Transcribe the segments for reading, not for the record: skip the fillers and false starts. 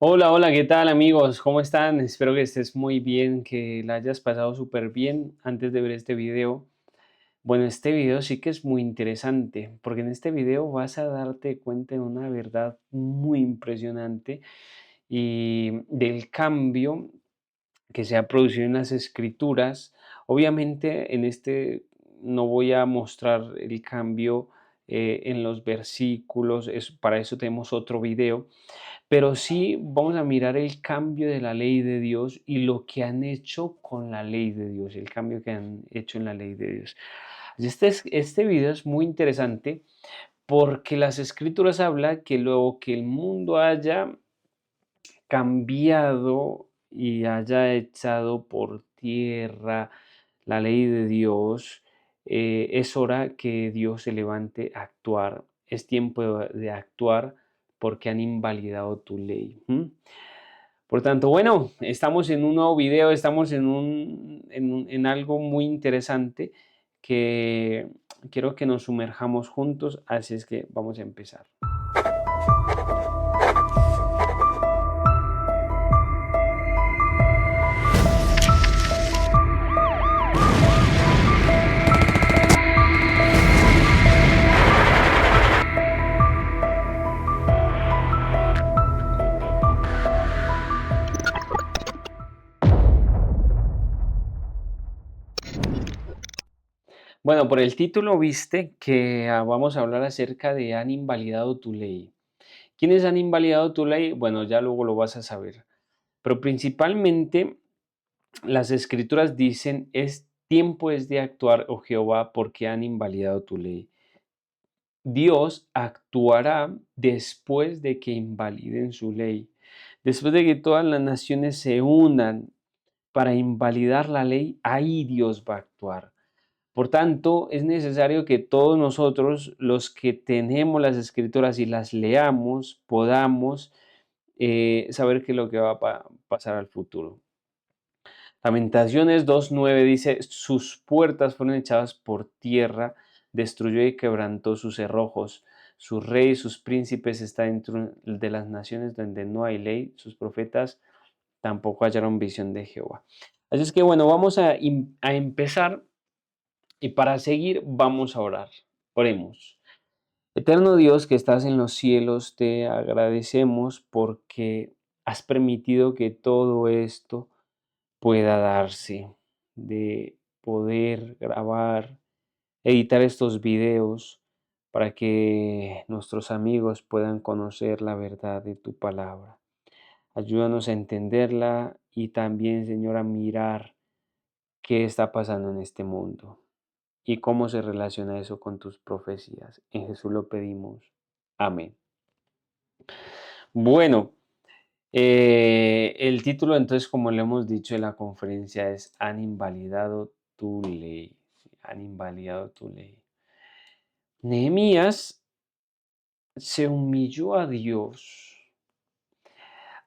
Hola, hola, ¿qué tal amigos? ¿Cómo están? Espero que estés muy bien, que la hayas pasado súper bien antes de ver este video. Bueno, este video sí que es muy interesante, porque en este video vas a darte cuenta de una verdad muy impresionante y del cambio que se ha producido en las escrituras. Obviamente en este no voy a mostrar el cambio en los versículos, para eso tenemos otro video, pero sí vamos a mirar el cambio de la ley de Dios y lo que han hecho con la ley de Dios, el cambio que han hecho en la ley de Dios. Este video es muy interesante porque las escrituras hablan que luego que el mundo haya cambiado y haya echado por tierra la ley de Dios, es hora que Dios se levante a actuar. Es tiempo de actuar porque han invalidado tu ley. Por tanto, bueno, estamos en un nuevo video, estamos en algo muy interesante que quiero que nos sumerjamos juntos, así es que vamos a empezar. Bueno, por el título viste que vamos a hablar acerca de han invalidado tu ley. ¿Quiénes han invalidado tu ley? Bueno, ya luego lo vas a saber. Pero principalmente las escrituras dicen, es de actuar, oh Jehová, porque han invalidado tu ley. Dios actuará después de que invaliden su ley. Después de que todas las naciones se unan para invalidar la ley, ahí Dios va a actuar. Por tanto, es necesario que todos nosotros, los que tenemos las escrituras y las leamos, podamos saber qué es lo que va a pasar al futuro. Lamentaciones 2:9 dice, sus puertas fueron echadas por tierra, destruyó y quebrantó sus cerrojos. Su rey y sus príncipes están dentro de las naciones donde no hay ley, sus profetas tampoco hallaron visión de Jehová. Así es que bueno, vamos a empezar y para seguir vamos a orar. Oremos. Eterno Dios que estás en los cielos, te agradecemos porque has permitido que todo esto pueda darse, de poder grabar, editar estos videos para que nuestros amigos puedan conocer la verdad de tu palabra. Ayúdanos a entenderla y también, Señor, a mirar qué está pasando en este mundo y cómo se relaciona eso con tus profecías. En Jesús lo pedimos. Amén. Bueno, el título entonces, como le hemos dicho en la conferencia, es Han invalidado tu ley. Sí, han invalidado tu ley. Nehemías se humilló a Dios,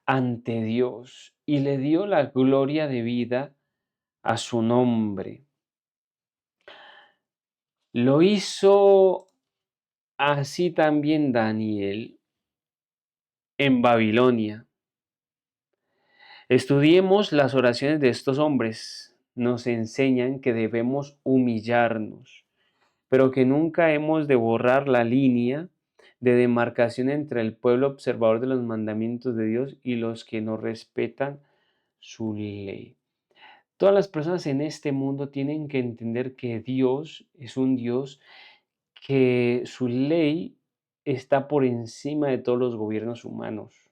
ante Dios, y le dio la gloria de vida a su nombre. Lo hizo así también Daniel en Babilonia. Estudiemos las oraciones de estos hombres. Nos enseñan que debemos humillarnos, pero que nunca hemos de borrar la línea de demarcación entre el pueblo observador de los mandamientos de Dios y los que no respetan su ley. Todas las personas en este mundo tienen que entender que Dios es un Dios que su ley está por encima de todos los gobiernos humanos.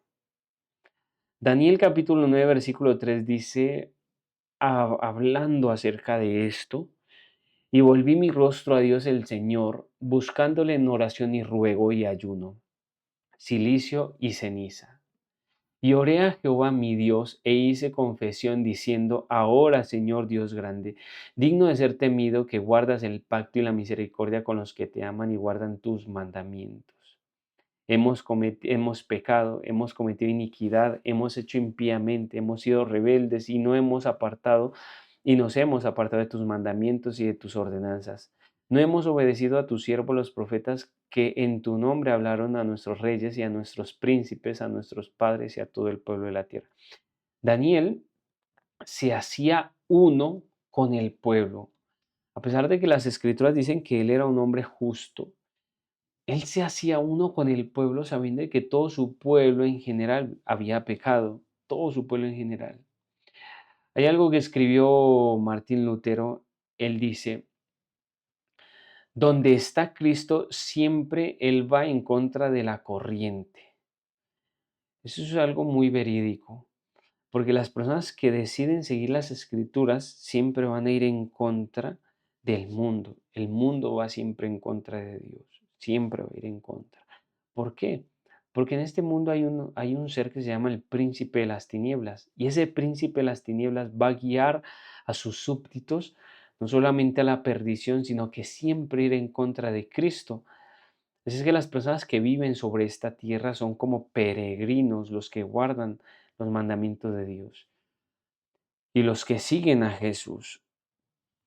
Daniel capítulo 9 versículo 3 dice, hablando acerca de esto, y volví mi rostro a Dios el Señor, buscándole en oración y ruego y ayuno, cilicio y ceniza. Y oré a Jehová mi Dios e hice confesión diciendo, ahora Señor Dios grande, digno de ser temido, que guardas el pacto y la misericordia con los que te aman y guardan tus mandamientos. Hemos pecado, hemos cometido iniquidad, hemos hecho impíamente, hemos sido rebeldes y no hemos apartado y nos hemos apartado de tus mandamientos y de tus ordenanzas. No hemos obedecido a tus siervos los profetas que en tu nombre hablaron a nuestros reyes y a nuestros príncipes, a nuestros padres y a todo el pueblo de la tierra. Daniel se hacía uno con el pueblo. A pesar de que las escrituras dicen que él era un hombre justo, él se hacía uno con el pueblo sabiendo que todo su pueblo en general había pecado, todo su pueblo en general. Hay algo que escribió Martín Lutero, él dice, donde está Cristo siempre él va en contra de la corriente. Eso es algo muy verídico, porque las personas que deciden seguir las escrituras siempre van a ir en contra del mundo. El mundo va siempre en contra de Dios, siempre va a ir en contra. ¿Por qué? Porque en este mundo hay un ser que se llama el príncipe de las tinieblas, y ese príncipe de las tinieblas va a guiar a sus súbditos no solamente a la perdición, sino que siempre ir en contra de Cristo. Así es que las personas que viven sobre esta tierra son como peregrinos, los que guardan los mandamientos de Dios y los que siguen a Jesús.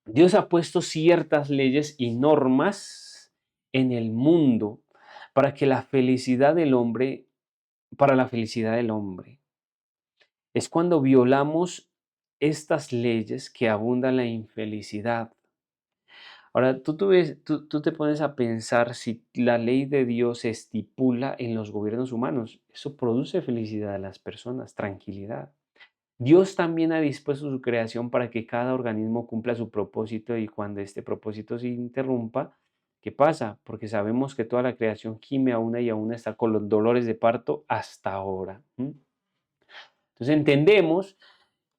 Dios ha puesto ciertas leyes y normas en el mundo para que la felicidad del hombre, para la felicidad del hombre. Es cuando violamos estas leyes que abunda la infelicidad. Ahora, tú te pones a pensar si la ley de Dios se estipula en los gobiernos humanos. Eso produce felicidad a las personas, tranquilidad. Dios también ha dispuesto su creación para que cada organismo cumpla su propósito y cuando este propósito se interrumpa, ¿qué pasa? Porque sabemos que toda la creación gime a una y a una está con los dolores de parto hasta ahora. Entonces entendemos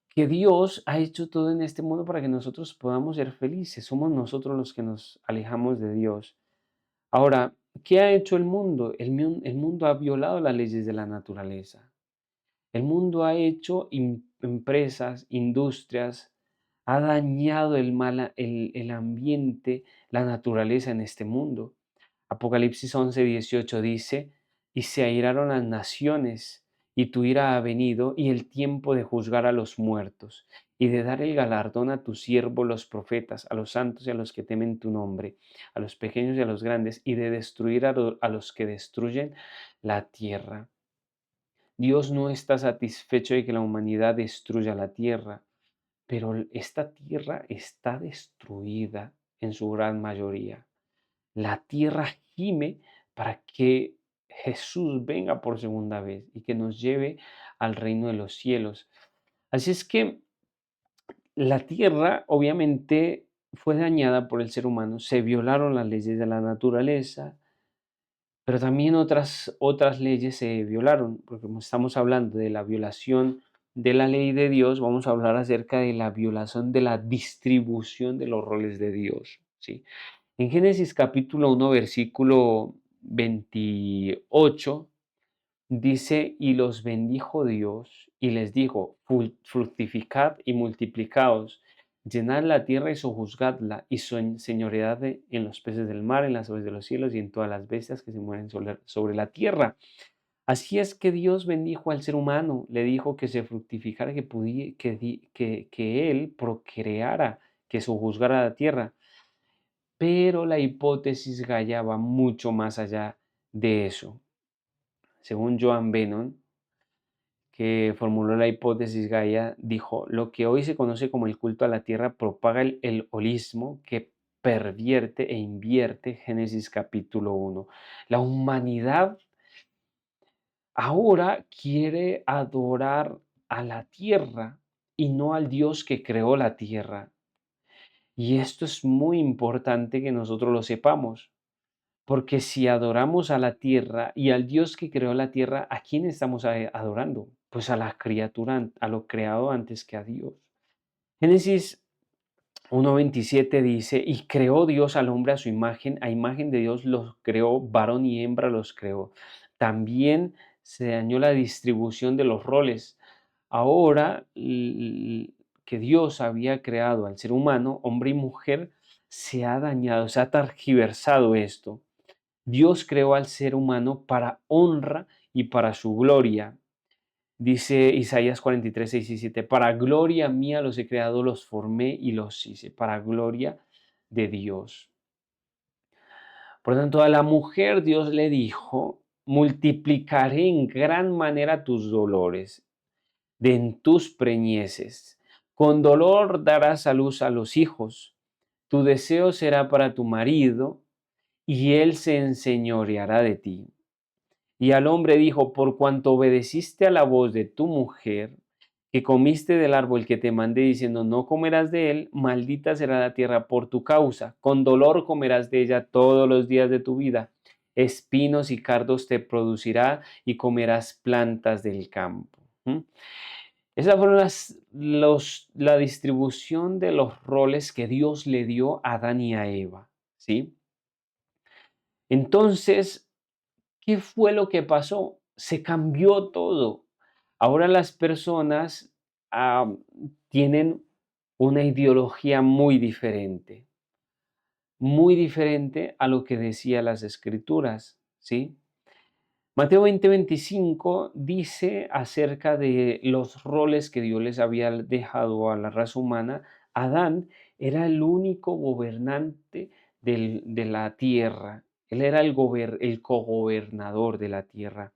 que Dios ha hecho todo en este mundo para que nosotros podamos ser felices. Somos nosotros los que nos alejamos de Dios. Ahora, ¿qué ha hecho el mundo? El mundo ha violado las leyes de la naturaleza. El mundo ha hecho empresas, industrias, ha dañado el ambiente, la naturaleza en este mundo. Apocalipsis 11:18 dice, y se airaron las naciones, y tu ira ha venido, y el tiempo de juzgar a los muertos, y de dar el galardón a tus siervos los profetas, a los santos y a los que temen tu nombre, a los pequeños y a los grandes, y de destruir a los que destruyen la tierra. Dios no está satisfecho de que la humanidad destruya la tierra, pero esta tierra está destruida en su gran mayoría. La tierra gime para que Jesús venga por segunda vez y que nos lleve al reino de los cielos. Así es que la tierra obviamente fue dañada por el ser humano, se violaron las leyes de la naturaleza, pero también otras leyes se violaron, porque como estamos hablando de la violación de la ley de Dios, vamos a hablar acerca de la violación de la distribución de los roles de Dios, ¿sí? En Génesis capítulo 1, versículo 28, dice, y los bendijo Dios y les dijo, fructificad y multiplicaos, llenad la tierra y sojuzgadla y señoread en los peces del mar, en las aves de los cielos y en todas las bestias que se mueven sobre la tierra. Así es que Dios bendijo al ser humano, le dijo que se fructificara, que él procreara, que sojuzgara la tierra. Pero la hipótesis Gaia va mucho más allá de eso. Según Joan Benon, que formuló la hipótesis Gaia, dijo, lo que hoy se conoce como el culto a la tierra propaga el holismo que pervierte e invierte Génesis capítulo 1. La humanidad ahora quiere adorar a la tierra y no al Dios que creó la tierra. Y esto es muy importante que nosotros lo sepamos. Porque si adoramos a la tierra y al Dios que creó la tierra, ¿a quién estamos adorando? Pues a la criatura, a lo creado antes que a Dios. Génesis 1:27 dice, y creó Dios al hombre a imagen de Dios los creó, varón y hembra los creó. También se dañó la distribución de los roles. Ahora que Dios había creado al ser humano, hombre y mujer, se ha dañado, se ha targiversado esto. Dios creó al ser humano para honra y para su gloria. Dice Isaías 43:6 y 7, para gloria mía los he creado, los formé y los hice, para gloria de Dios. Por tanto, a la mujer Dios le dijo, multiplicaré en gran manera tus dolores de en tus preñeces. Con dolor darás a luz a los hijos. Tu deseo será para tu marido, y él se enseñoreará de ti. Y al hombre dijo, por cuanto obedeciste a la voz de tu mujer, que comiste del árbol que te mandé diciendo, no comerás de él, maldita será la tierra por tu causa. Con dolor comerás de ella todos los días de tu vida. Espinos y cardos te producirá y comerás plantas del campo. ¿Mm? Esa fue la distribución de los roles que Dios le dio a Adán y a Eva, ¿sí? Entonces, ¿qué fue lo que pasó? Se cambió todo. Ahora las personas tienen una ideología muy diferente a lo que decía las escrituras, ¿sí? Mateo 20:25 dice acerca de los roles que Dios les había dejado a la raza humana. Adán era el único gobernante de la tierra. Él era el cogobernador de la tierra.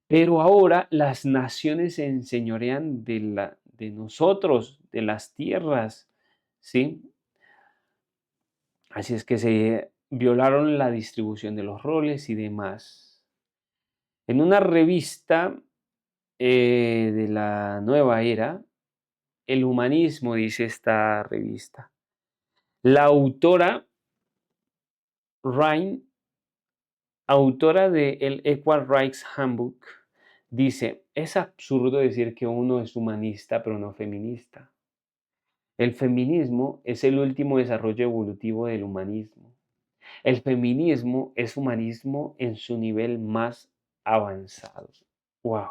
Pero ahora las naciones se enseñorean de nosotros, de las tierras, ¿sí? Así es que se violaron la distribución de los roles y demás. En una revista de la nueva era, el humanismo, dice esta revista. La autora Ryan, autora de el Equal Rights Handbook, dice, es absurdo decir que uno es humanista pero no feminista. El feminismo es el último desarrollo evolutivo del humanismo. El feminismo es humanismo en su nivel más avanzado. ¡Wow!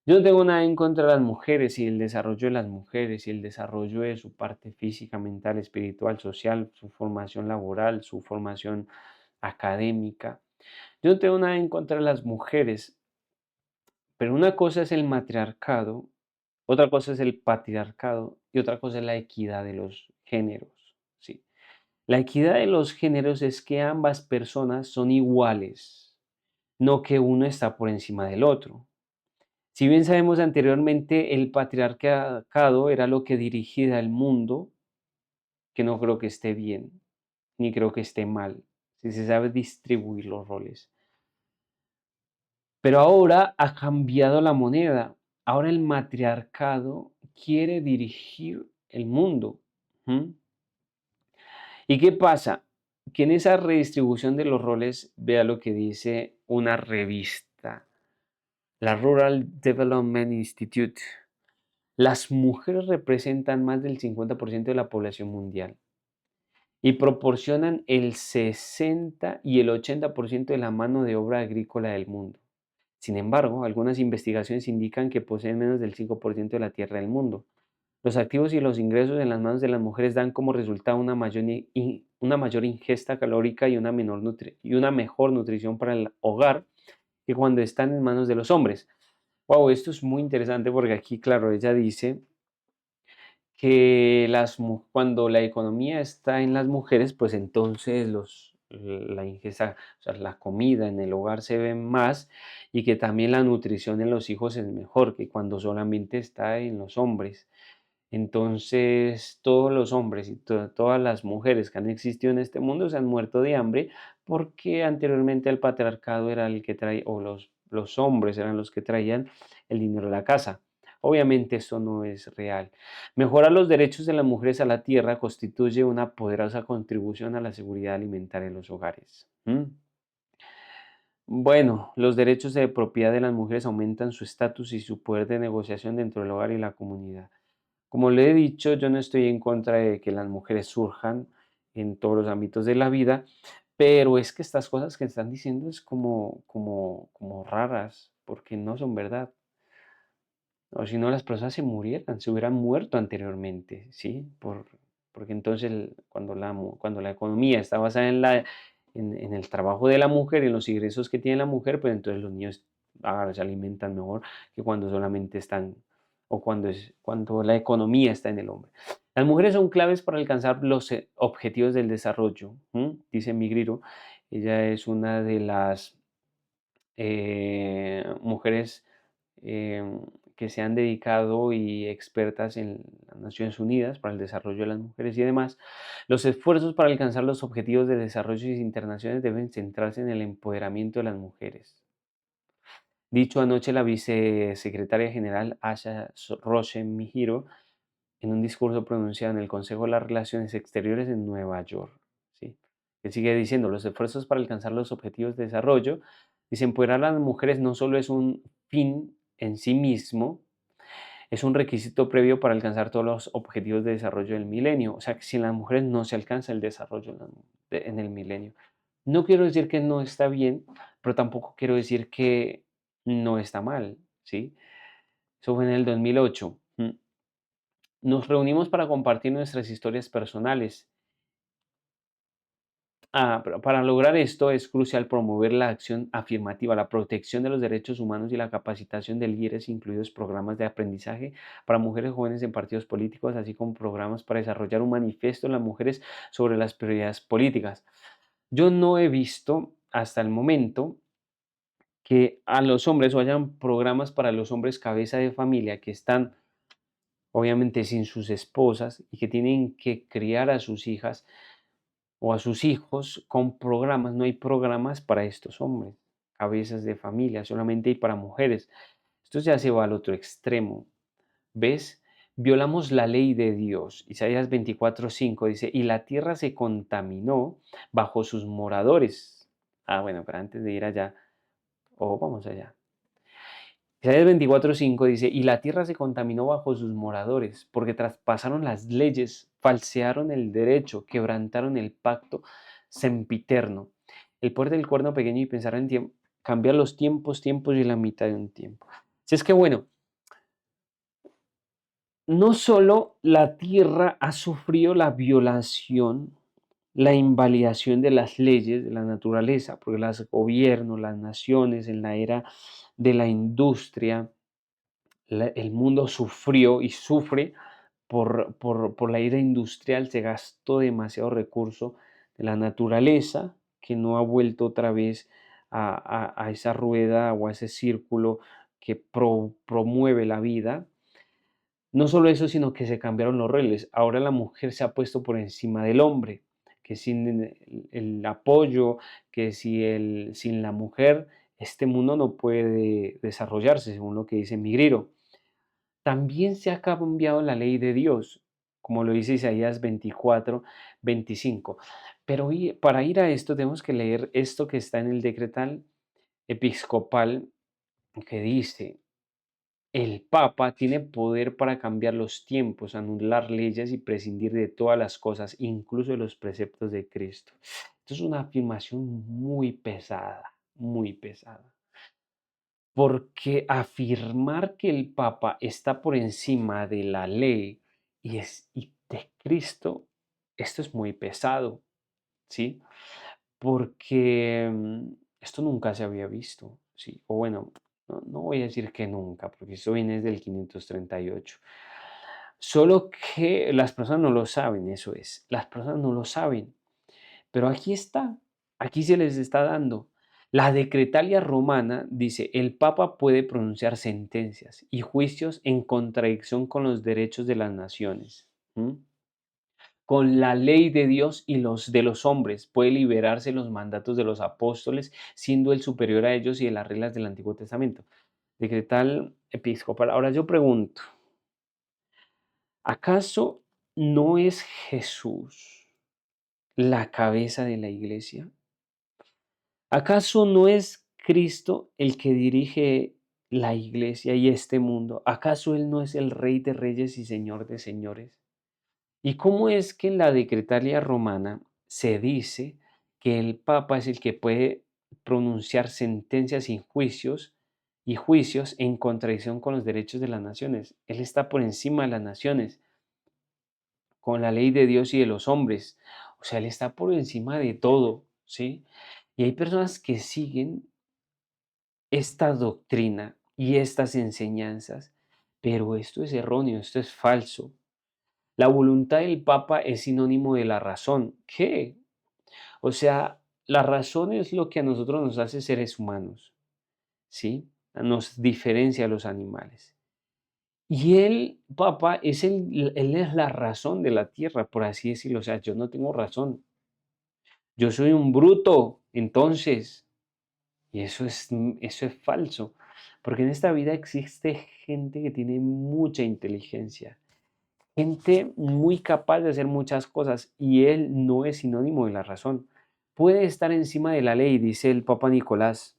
Yo no tengo nada en contra de las mujeres y el desarrollo de las mujeres y el desarrollo de su parte física, mental, espiritual, social, su formación laboral, su formación académica. Yo no tengo nada en contra de las mujeres, pero una cosa es el matriarcado, otra cosa es el patriarcado y otra cosa es la equidad de los géneros, ¿sí? La equidad de los géneros es que ambas personas son iguales, no que uno está por encima del otro. Si bien sabemos anteriormente, el patriarcado era lo que dirigía el mundo, que no creo que esté bien, ni creo que esté mal, si se sabe distribuir los roles. Pero ahora ha cambiado la moneda. Ahora el matriarcado quiere dirigir el mundo. ¿Mm? ¿Y qué pasa? Que en esa redistribución de los roles, vea lo que dice una revista, la Rural Development Institute. Las mujeres representan más del 50% de la población mundial y proporcionan el 60 y el 80% de la mano de obra agrícola del mundo. Sin embargo, algunas investigaciones indican que poseen menos del 5% de la tierra del mundo. Los activos y los ingresos en las manos de las mujeres dan como resultado una mayor ingesta calórica y y una mejor nutrición para el hogar que cuando están en manos de los hombres. Wow, esto es muy interesante porque aquí, claro, ella dice que cuando la economía está en las mujeres, pues entonces la ingesta, o sea, la comida en el hogar se ve más y que también la nutrición en los hijos es mejor que cuando solamente está en los hombres. Entonces, todos los hombres y todas las mujeres que han existido en este mundo se han muerto de hambre porque anteriormente el patriarcado era el que traía, o los hombres eran los que traían el dinero a la casa. Obviamente eso no es real. Mejorar los derechos de las mujeres a la tierra constituye una poderosa contribución a la seguridad alimentaria en los hogares. ¿Mm? Bueno, los derechos de propiedad de las mujeres aumentan su estatus y su poder de negociación dentro del hogar y la comunidad. Como le he dicho, yo no estoy en contra de que las mujeres surjan en todos los ámbitos de la vida, pero es que estas cosas que están diciendo es como raras, porque no son verdad. O si no, las personas se murieran, se hubieran muerto anteriormente, ¿sí? Porque entonces cuando la economía está basada en el trabajo de la mujer, en los ingresos que tiene la mujer, pues entonces los niños se alimentan mejor que cuando solamente están, o cuando la economía está en el hombre. Las mujeres son claves para alcanzar los objetivos del desarrollo, dice Migriro. Ella es una de las mujeres em, que se han dedicado y expertas en las Naciones Unidas para el desarrollo de las mujeres y demás. Los esfuerzos para alcanzar los objetivos de desarrollo internacionales deben centrarse en el empoderamiento de las mujeres. Dicho anoche la vicesecretaria general Asha Roshen Mihiro en un discurso pronunciado en el Consejo de las Relaciones Exteriores en Nueva York. ¿Sí? Él sigue diciendo, los esfuerzos para alcanzar los objetivos de desarrollo, dice, empoderar a las mujeres no solo es un fin en sí mismo, es un requisito previo para alcanzar todos los objetivos de desarrollo del milenio. O sea, que sin las mujeres no se alcanza el desarrollo en el milenio. No quiero decir que no está bien, pero tampoco quiero decir que no está mal, ¿sí? Eso fue en el 2008. Nos reunimos para compartir nuestras historias personales. Pero para lograr esto es crucial promover la acción afirmativa, la protección de los derechos humanos y la capacitación de líderes, incluidos programas de aprendizaje para mujeres jóvenes en partidos políticos, así como programas para desarrollar un manifiesto de las mujeres sobre las prioridades políticas. Yo no he visto hasta el momento que a los hombres o hayan programas para los hombres cabeza de familia que están obviamente sin sus esposas y que tienen que criar a sus hijas o a sus hijos con programas. No hay programas para estos hombres, cabezas de familia, solamente hay para mujeres. Esto ya se va al otro extremo. ¿Ves? Violamos la ley de Dios. Isaías 24:5 dice, y la tierra se contaminó bajo sus moradores. Bueno, pero antes de ir allá, vamos allá. Isaías 24:5 dice, y la tierra se contaminó bajo sus moradores, porque traspasaron las leyes, falsearon el derecho, quebrantaron el pacto sempiterno. El poder del cuerno pequeño y pensar en tiempo, cambiar los tiempos y la mitad de un tiempo. Si es que bueno, no solo la tierra ha sufrido la violación, la invalidación de las leyes de la naturaleza, porque los gobiernos, las naciones en la era de la industria, el mundo sufrió y sufre por la era industrial, se gastó demasiado recurso de la naturaleza que no ha vuelto otra vez a esa rueda o a ese círculo que promueve la vida. No solo eso, sino que se cambiaron los roles. Ahora la mujer se ha puesto por encima del hombre, que sin el apoyo, que sin la mujer, este mundo no puede desarrollarse, según lo que dice Migriro. También se ha cambiado la ley de Dios, como lo dice Isaías 24:25. Pero para ir a esto tenemos que leer esto que está en el decretal episcopal que dice, el Papa tiene poder para cambiar los tiempos, anular leyes y prescindir de todas las cosas, incluso de los preceptos de Cristo. Esto es una afirmación muy pesada, muy pesada. Porque afirmar que el Papa está por encima de la ley y de Cristo, esto es muy pesado, ¿sí? Porque esto nunca se había visto, ¿sí? O bueno, no voy a decir que nunca, porque esto viene desde el 538. Solo que las personas no lo saben, eso es, las personas no lo saben. Pero aquí está, aquí se les está dando. La Decretalia Romana dice, el Papa puede pronunciar sentencias y juicios en contradicción con los derechos de las naciones, con la ley de Dios y los de los hombres. Puede liberarse los mandatos de los apóstoles, siendo el superior a ellos y de las reglas del Antiguo Testamento. Decretal episcopal. Ahora yo pregunto, ¿acaso no es Jesús la cabeza de la iglesia? ¿Acaso no es Cristo el que dirige la iglesia y este mundo? ¿Acaso Él no es el Rey de Reyes y Señor de Señores? ¿Y cómo es que en la Decretalia Romana se dice que el Papa es el que puede pronunciar sentencias y juicios en contradicción con los derechos de las naciones? Él está por encima de las naciones, con la ley de Dios y de los hombres. O sea, Él está por encima de todo, ¿sí? Y hay personas que siguen esta doctrina y estas enseñanzas, pero esto es erróneo, esto es falso. La voluntad del Papa es sinónimo de la razón. ¿Qué? O sea, la razón es lo que a nosotros nos hace seres humanos, ¿sí? Nos diferencia a los animales. Y el Papa él es la razón de la tierra, por así decirlo. O sea, yo no tengo razón. Yo soy un bruto, entonces. Y eso es falso. Porque en esta vida existe gente que tiene mucha inteligencia, gente muy capaz de hacer muchas cosas, y él no es sinónimo de la razón. Puede estar encima de la ley, dice el Papa Nicolás,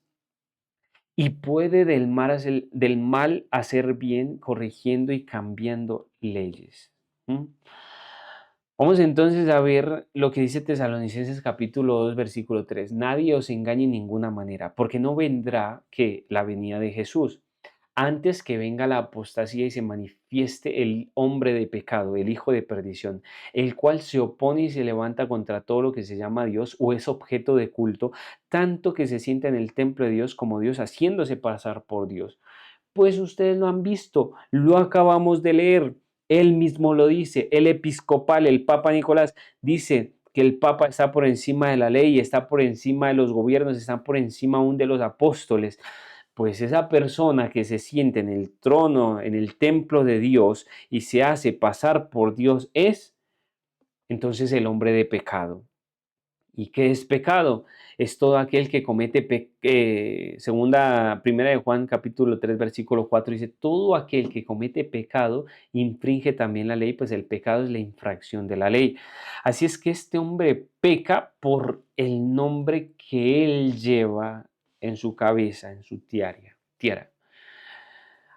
y puede del mal hacer bien, corrigiendo y cambiando leyes. ¿Mm? Vamos entonces a ver lo que dice Tesalonicenses capítulo 2 versículo 3. Nadie os engañe en ninguna manera, porque no vendrá que la venida de Jesús, antes que venga la apostasía y se manifieste el hombre de pecado, el hijo de perdición, el cual se opone y se levanta contra todo lo que se llama Dios o es objeto de culto, tanto que se sienta en el templo de Dios como Dios, haciéndose pasar por Dios. Pues ustedes lo han visto, lo acabamos de leer, él mismo lo dice, el episcopal, el Papa Nicolás, dice que el Papa está por encima de la ley, está por encima de los gobiernos, está por encima aún de los apóstoles. Pues esa persona que se siente en el trono, en el templo de Dios y se hace pasar por Dios es entonces el hombre de pecado. ¿Y qué es pecado? Es todo aquel que comete, primera de Juan capítulo 3 versículo 4 dice, todo aquel que comete pecado infringe también la ley, pues el pecado es la infracción de la ley. Así es que este hombre peca por el nombre que él lleva en su cabeza, en su tiara.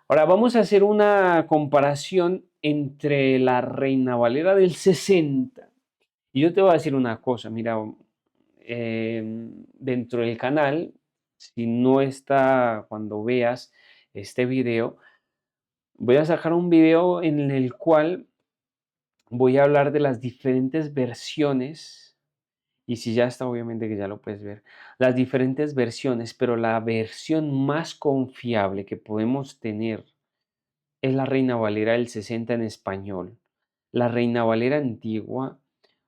Ahora vamos a hacer una comparación entre la Reina Valera del 60. Y yo te voy a decir una cosa, mira, dentro del canal, si no está cuando veas este video, voy a sacar un video en el cual voy a hablar de las diferentes versiones, y si ya está, obviamente que ya lo puedes ver, las diferentes versiones, pero la versión más confiable que podemos tener es la Reina Valera del 60 en español, la Reina Valera antigua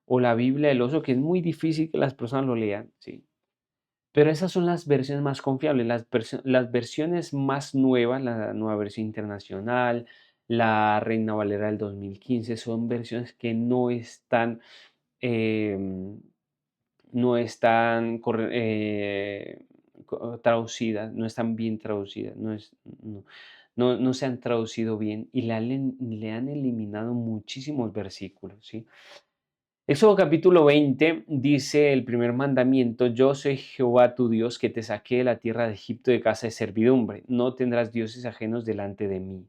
o la Biblia del Oso, que es muy difícil que las personas lo lean, ¿sí? Pero esas son las versiones más confiables, las versiones más nuevas, la nueva versión internacional, la Reina Valera del 2015, son versiones que em, no están traducidas, no están bien traducidas, no, no se han traducido bien y le han eliminado muchísimos versículos, ¿sí? Éxodo capítulo 20 dice el primer mandamiento, yo soy Jehová tu Dios que te saqué de la tierra de Egipto de casa de servidumbre, no tendrás dioses ajenos delante de mí.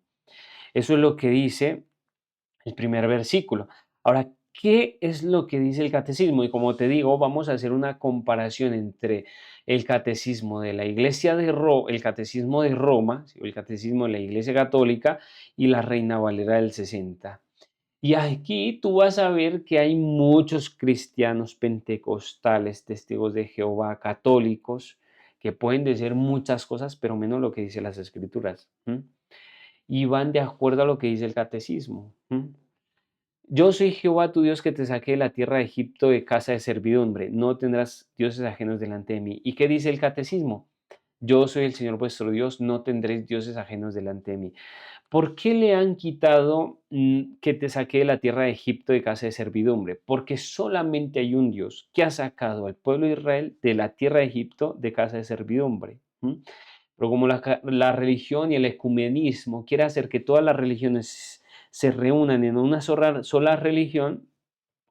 Eso es lo que dice el primer versículo. Ahora, ¿qué es lo que dice el catecismo? Y como te digo, vamos a hacer una comparación entre el catecismo de la Iglesia el catecismo de Roma, o el catecismo de la Iglesia Católica y la Reina Valera del 60. Y aquí tú vas a ver que hay muchos cristianos pentecostales, testigos de Jehová, católicos, que pueden decir muchas cosas, pero menos lo que dice las escrituras. Y van de acuerdo a lo que dice el catecismo. Yo soy Jehová tu Dios que te saqué de la tierra de Egipto de casa de servidumbre. No tendrás dioses ajenos delante de mí. ¿Y qué dice el catecismo? Yo soy el Señor vuestro Dios, no tendréis dioses ajenos delante de mí. ¿Por qué le han quitado que te saqué de la tierra de Egipto de casa de servidumbre? Porque solamente hay un Dios que ha sacado al pueblo de Israel de la tierra de Egipto de casa de servidumbre. Pero como la religión y el ecumenismo quiere hacer que todas las religiones se reúnan en una sola religión,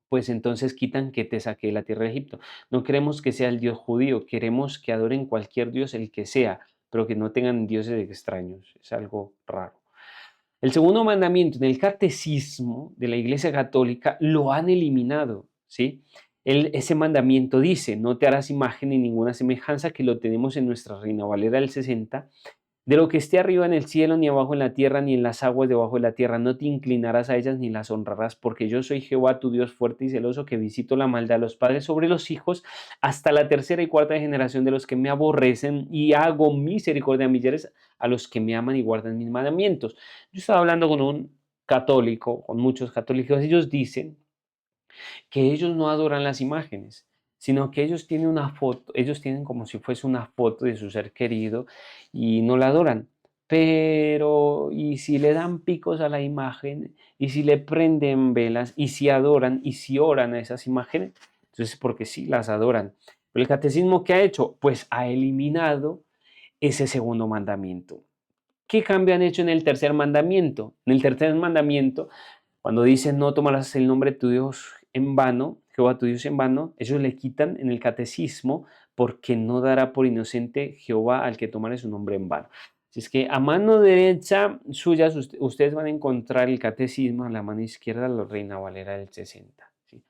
pues entonces quitan que te saqué de la tierra de Egipto. No queremos que sea el Dios judío, queremos que adoren cualquier Dios, el que sea, pero que no tengan dioses extraños. Es algo raro. El segundo mandamiento en el catecismo de la Iglesia Católica lo han eliminado, ¿sí? Ese mandamiento dice, no te harás imagen ni ninguna semejanza, que lo tenemos en nuestra Reina Valera del 60, de lo que esté arriba en el cielo, ni abajo en la tierra, ni en las aguas debajo de la tierra, no te inclinarás a ellas ni las honrarás, porque yo soy Jehová tu Dios fuerte y celoso, que visito la maldad de los padres sobre los hijos, hasta la tercera y cuarta generación de los que me aborrecen, y hago misericordia a millares a los que me aman y guardan mis mandamientos. Yo estaba hablando con un católico, con muchos católicos, ellos dicen que ellos no adoran las imágenes, sino que ellos tienen una foto, ellos tienen como si fuese una foto de su ser querido y no la adoran. Pero, y si le dan picos a la imagen, y si le prenden velas, y si adoran, y si oran a esas imágenes, entonces porque sí las adoran. Pero el catecismo, ¿qué ha hecho? Pues ha eliminado ese segundo mandamiento. ¿Qué cambio han hecho en el tercer mandamiento? En el tercer mandamiento, cuando dicen no tomarás el nombre de tu Dios en vano, Jehová tu Dios en vano, ellos le quitan en el catecismo porque no dará por inocente Jehová al que tomare su nombre en vano. Así es que a mano derecha suya ustedes van a encontrar el catecismo, a la mano izquierda la Reina Valera del 60. ¿Sí?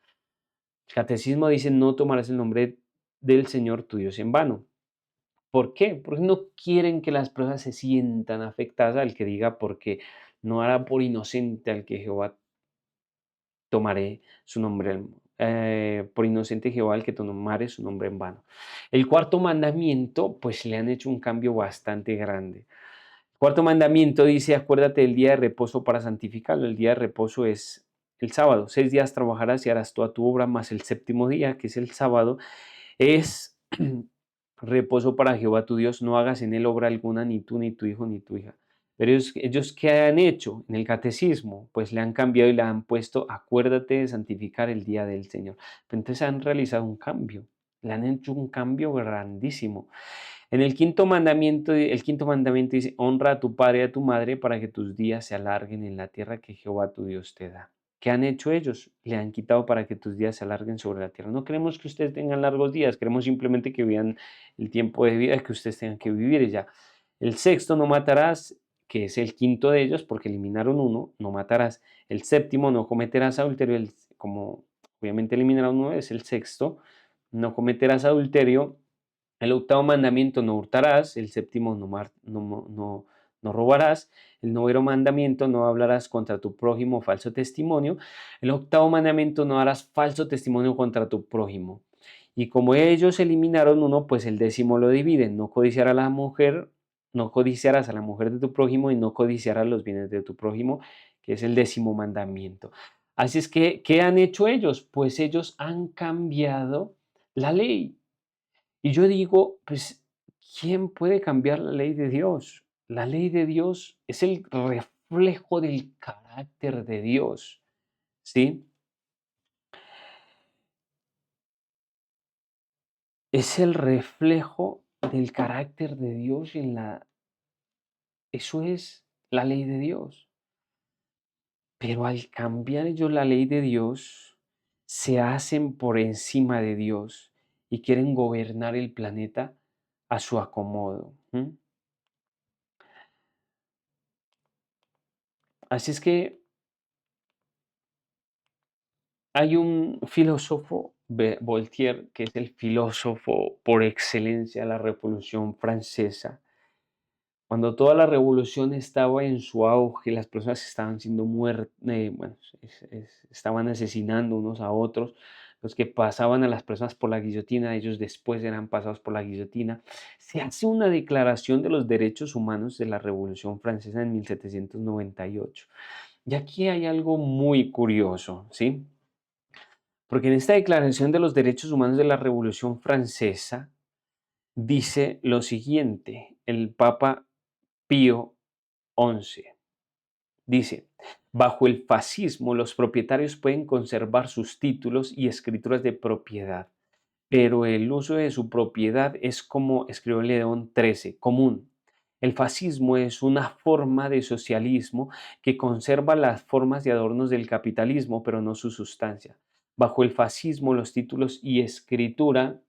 El catecismo dice no tomarás el nombre del Señor tu Dios en vano. ¿Por qué? Porque no quieren que las personas se sientan afectadas al que diga porque no hará por inocente al que Jehová tomaré su nombre, por inocente Jehová al que tomare su nombre en vano. El cuarto mandamiento, pues le han hecho un cambio bastante grande. El cuarto mandamiento dice, acuérdate del día de reposo para santificarlo. El día de reposo es el sábado. 6 días trabajarás y harás toda tu obra, más el séptimo día, que es el sábado, es reposo para Jehová tu Dios. No hagas en él obra alguna, ni tú, ni tu hijo, ni tu hija. Pero ellos, ¿qué han hecho en el catecismo? Pues le han cambiado y le han puesto, acuérdate de santificar el día del Señor. Entonces han realizado un cambio, le han hecho un cambio grandísimo. En el quinto mandamiento dice, honra a tu padre y a tu madre para que tus días se alarguen en la tierra que Jehová tu Dios te da. ¿Qué han hecho ellos? Le han quitado para que tus días se alarguen sobre la tierra. No queremos que ustedes tengan largos días, queremos simplemente que vivan el tiempo de vida que ustedes tengan que vivir y ya. El sexto, no matarás, que es el quinto de ellos, porque eliminaron uno, no matarás. El séptimo, no cometerás adulterio, como obviamente eliminaron uno, es el sexto, no cometerás adulterio. El octavo mandamiento, no hurtarás. El séptimo, no robarás. El noveno mandamiento, no hablarás contra tu prójimo falso testimonio. El octavo mandamiento, no harás falso testimonio contra tu prójimo. Y como ellos eliminaron uno, pues el décimo lo dividen. No codiciarás a la mujer, no codiciarás a la mujer de tu prójimo y no codiciarás los bienes de tu prójimo, que es el décimo mandamiento. Así es que, ¿qué han hecho ellos? Pues ellos han cambiado la ley. Y yo digo, pues, ¿quién puede cambiar la ley de Dios? La ley de Dios es el reflejo del carácter de Dios, ¿sí? Es el reflejo del carácter de Dios eso es la ley de Dios. Pero al cambiar ellos la ley de Dios, se hacen por encima de Dios y quieren gobernar el planeta a su acomodo. Así es que hay un filósofo, Voltaire, que es el filósofo por excelencia de la Revolución Francesa. Cuando toda la revolución estaba en su auge, las personas estaban siendo muertas, bueno, estaban asesinando unos a otros, los que pasaban a las personas por la guillotina, ellos después eran pasados por la guillotina. Se hace una declaración de los derechos humanos de la Revolución Francesa en 1798. Y aquí hay algo muy curioso, ¿sí? Porque en esta Declaración de los Derechos Humanos de la Revolución Francesa dice lo siguiente, el Papa Pío XI dice, bajo el fascismo los propietarios pueden conservar sus títulos y escrituras de propiedad, pero el uso de su propiedad es como escribió León XIII, común. El fascismo es una forma de socialismo que conserva las formas y adornos del capitalismo, pero no su sustancia. Bajo el fascismo, los títulos y escritura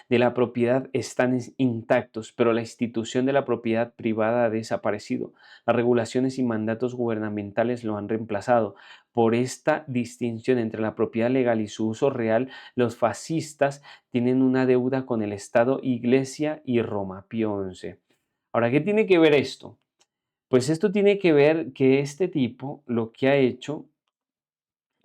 de la propiedad están intactos, pero la institución de la propiedad privada ha desaparecido. Las regulaciones y mandatos gubernamentales lo han reemplazado. Por esta distinción entre la propiedad legal y su uso real, los fascistas tienen una deuda con el Estado, Iglesia y Roma. Pío XI. Ahora, ¿qué tiene que ver esto? Pues esto tiene que ver que este tipo lo que ha hecho,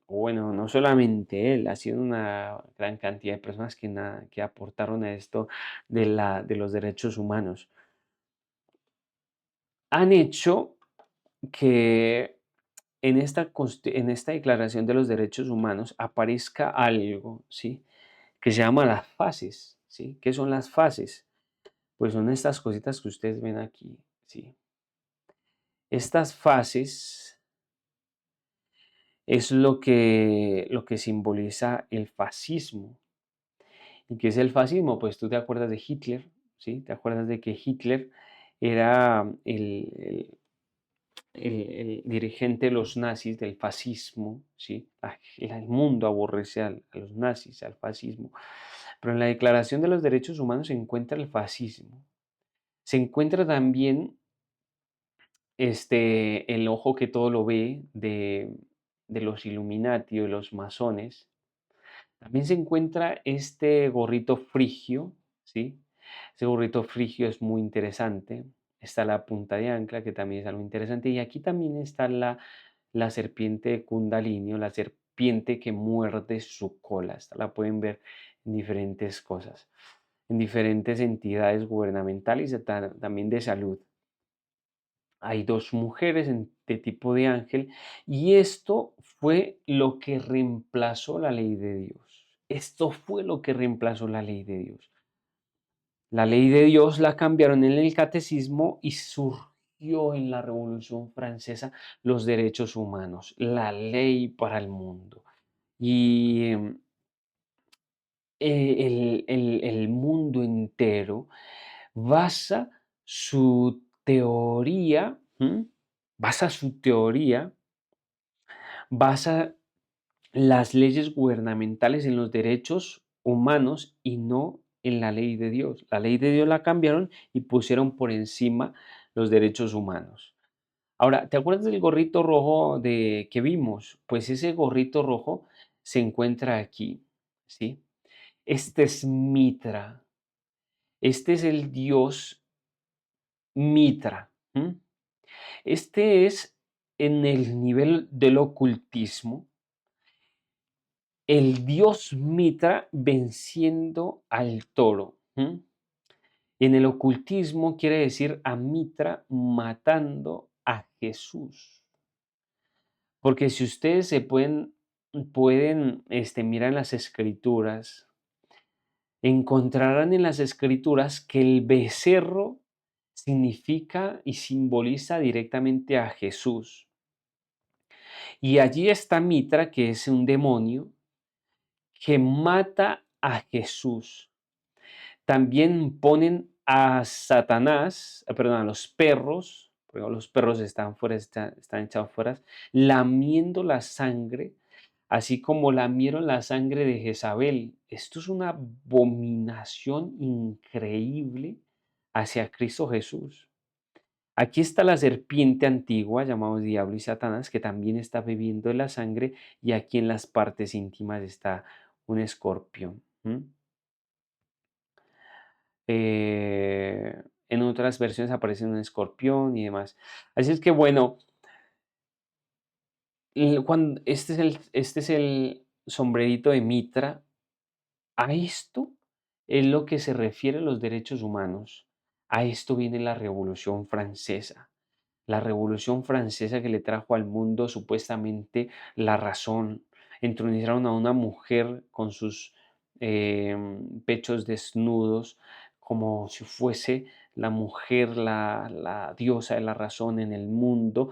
bueno, no solamente él, ha sido una gran cantidad de personas que aportaron a esto de los derechos humanos. Han hecho que, en esta Declaración de los Derechos Humanos aparezca algo, ¿sí? Que se llama las fases, ¿sí? ¿Qué son las fases? Pues son estas cositas que ustedes ven aquí, ¿sí? Estas fases es lo que simboliza el fascismo. ¿Y qué es el fascismo? Pues tú te acuerdas de Hitler, ¿sí? ¿Te acuerdas de que Hitler era el dirigente de los nazis, del fascismo, ¿sí? El mundo aborrece a los nazis, al fascismo. Pero en la Declaración de los Derechos Humanos se encuentra el fascismo. Se encuentra también el ojo que todo lo ve de los Illuminati o de los masones. También se encuentra este gorrito frigio, ¿sí? Ese gorrito frigio es muy interesante. Está la punta de ancla, que también es algo interesante. Y aquí también está la serpiente de Kundalini, o la serpiente que muerde su cola. Esta la pueden ver en diferentes cosas, en diferentes entidades gubernamentales y también de salud. Hay dos mujeres de tipo de ángel y esto fue lo que reemplazó la ley de Dios. Esto fue lo que reemplazó la ley de Dios. La ley de Dios la cambiaron en el catecismo y surgió en la Revolución Francesa los derechos humanos, la ley para el mundo. Y el mundo entero basa su teoría, basa su teoría, basa las leyes gubernamentales en los derechos humanos y no en la ley de Dios. La ley de Dios la cambiaron y pusieron por encima los derechos humanos. Ahora, ¿te acuerdas del gorrito rojo que vimos? Pues ese gorrito rojo se encuentra aquí, ¿sí? Este es Mitra. Este es el dios Mitra. Este es en el nivel del ocultismo, el dios Mitra venciendo al toro. En el ocultismo quiere decir a Mitra matando a Jesús. Porque si ustedes pueden mirar en las escrituras, encontrarán en las escrituras que el becerro significa y simboliza directamente a Jesús. Y allí está Mitra, que es un demonio, que mata a Jesús. También ponen a Satanás, perdón, a los perros, porque los perros están fuera, están echados fuera, lamiendo la sangre, así como lamieron la sangre de Jezabel. Esto es una abominación increíble hacia Cristo Jesús. Aquí está la serpiente antigua, llamado Diablo y Satanás, que también está bebiendo de la sangre, y aquí en las partes íntimas está un escorpión. En otras versiones aparece un escorpión y demás. Así es que bueno, este es el sombrerito de Mitra. A esto es lo que se refiere a los derechos humanos. A esto viene la Revolución Francesa. La Revolución Francesa que le trajo al mundo supuestamente la razón. Entronizaron a una mujer con sus pechos desnudos, como si fuese la mujer, la diosa de la razón en el mundo.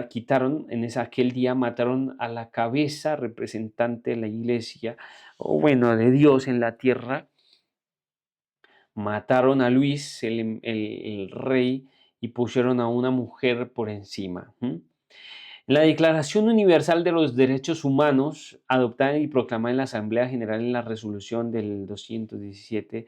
Quitaron aquel día, mataron a la cabeza representante de la iglesia, o bueno, de Dios en la tierra. Mataron a Luis, el rey, y pusieron a una mujer por encima. La Declaración Universal de los Derechos Humanos, adoptada y proclamada en la Asamblea General en la resolución del 217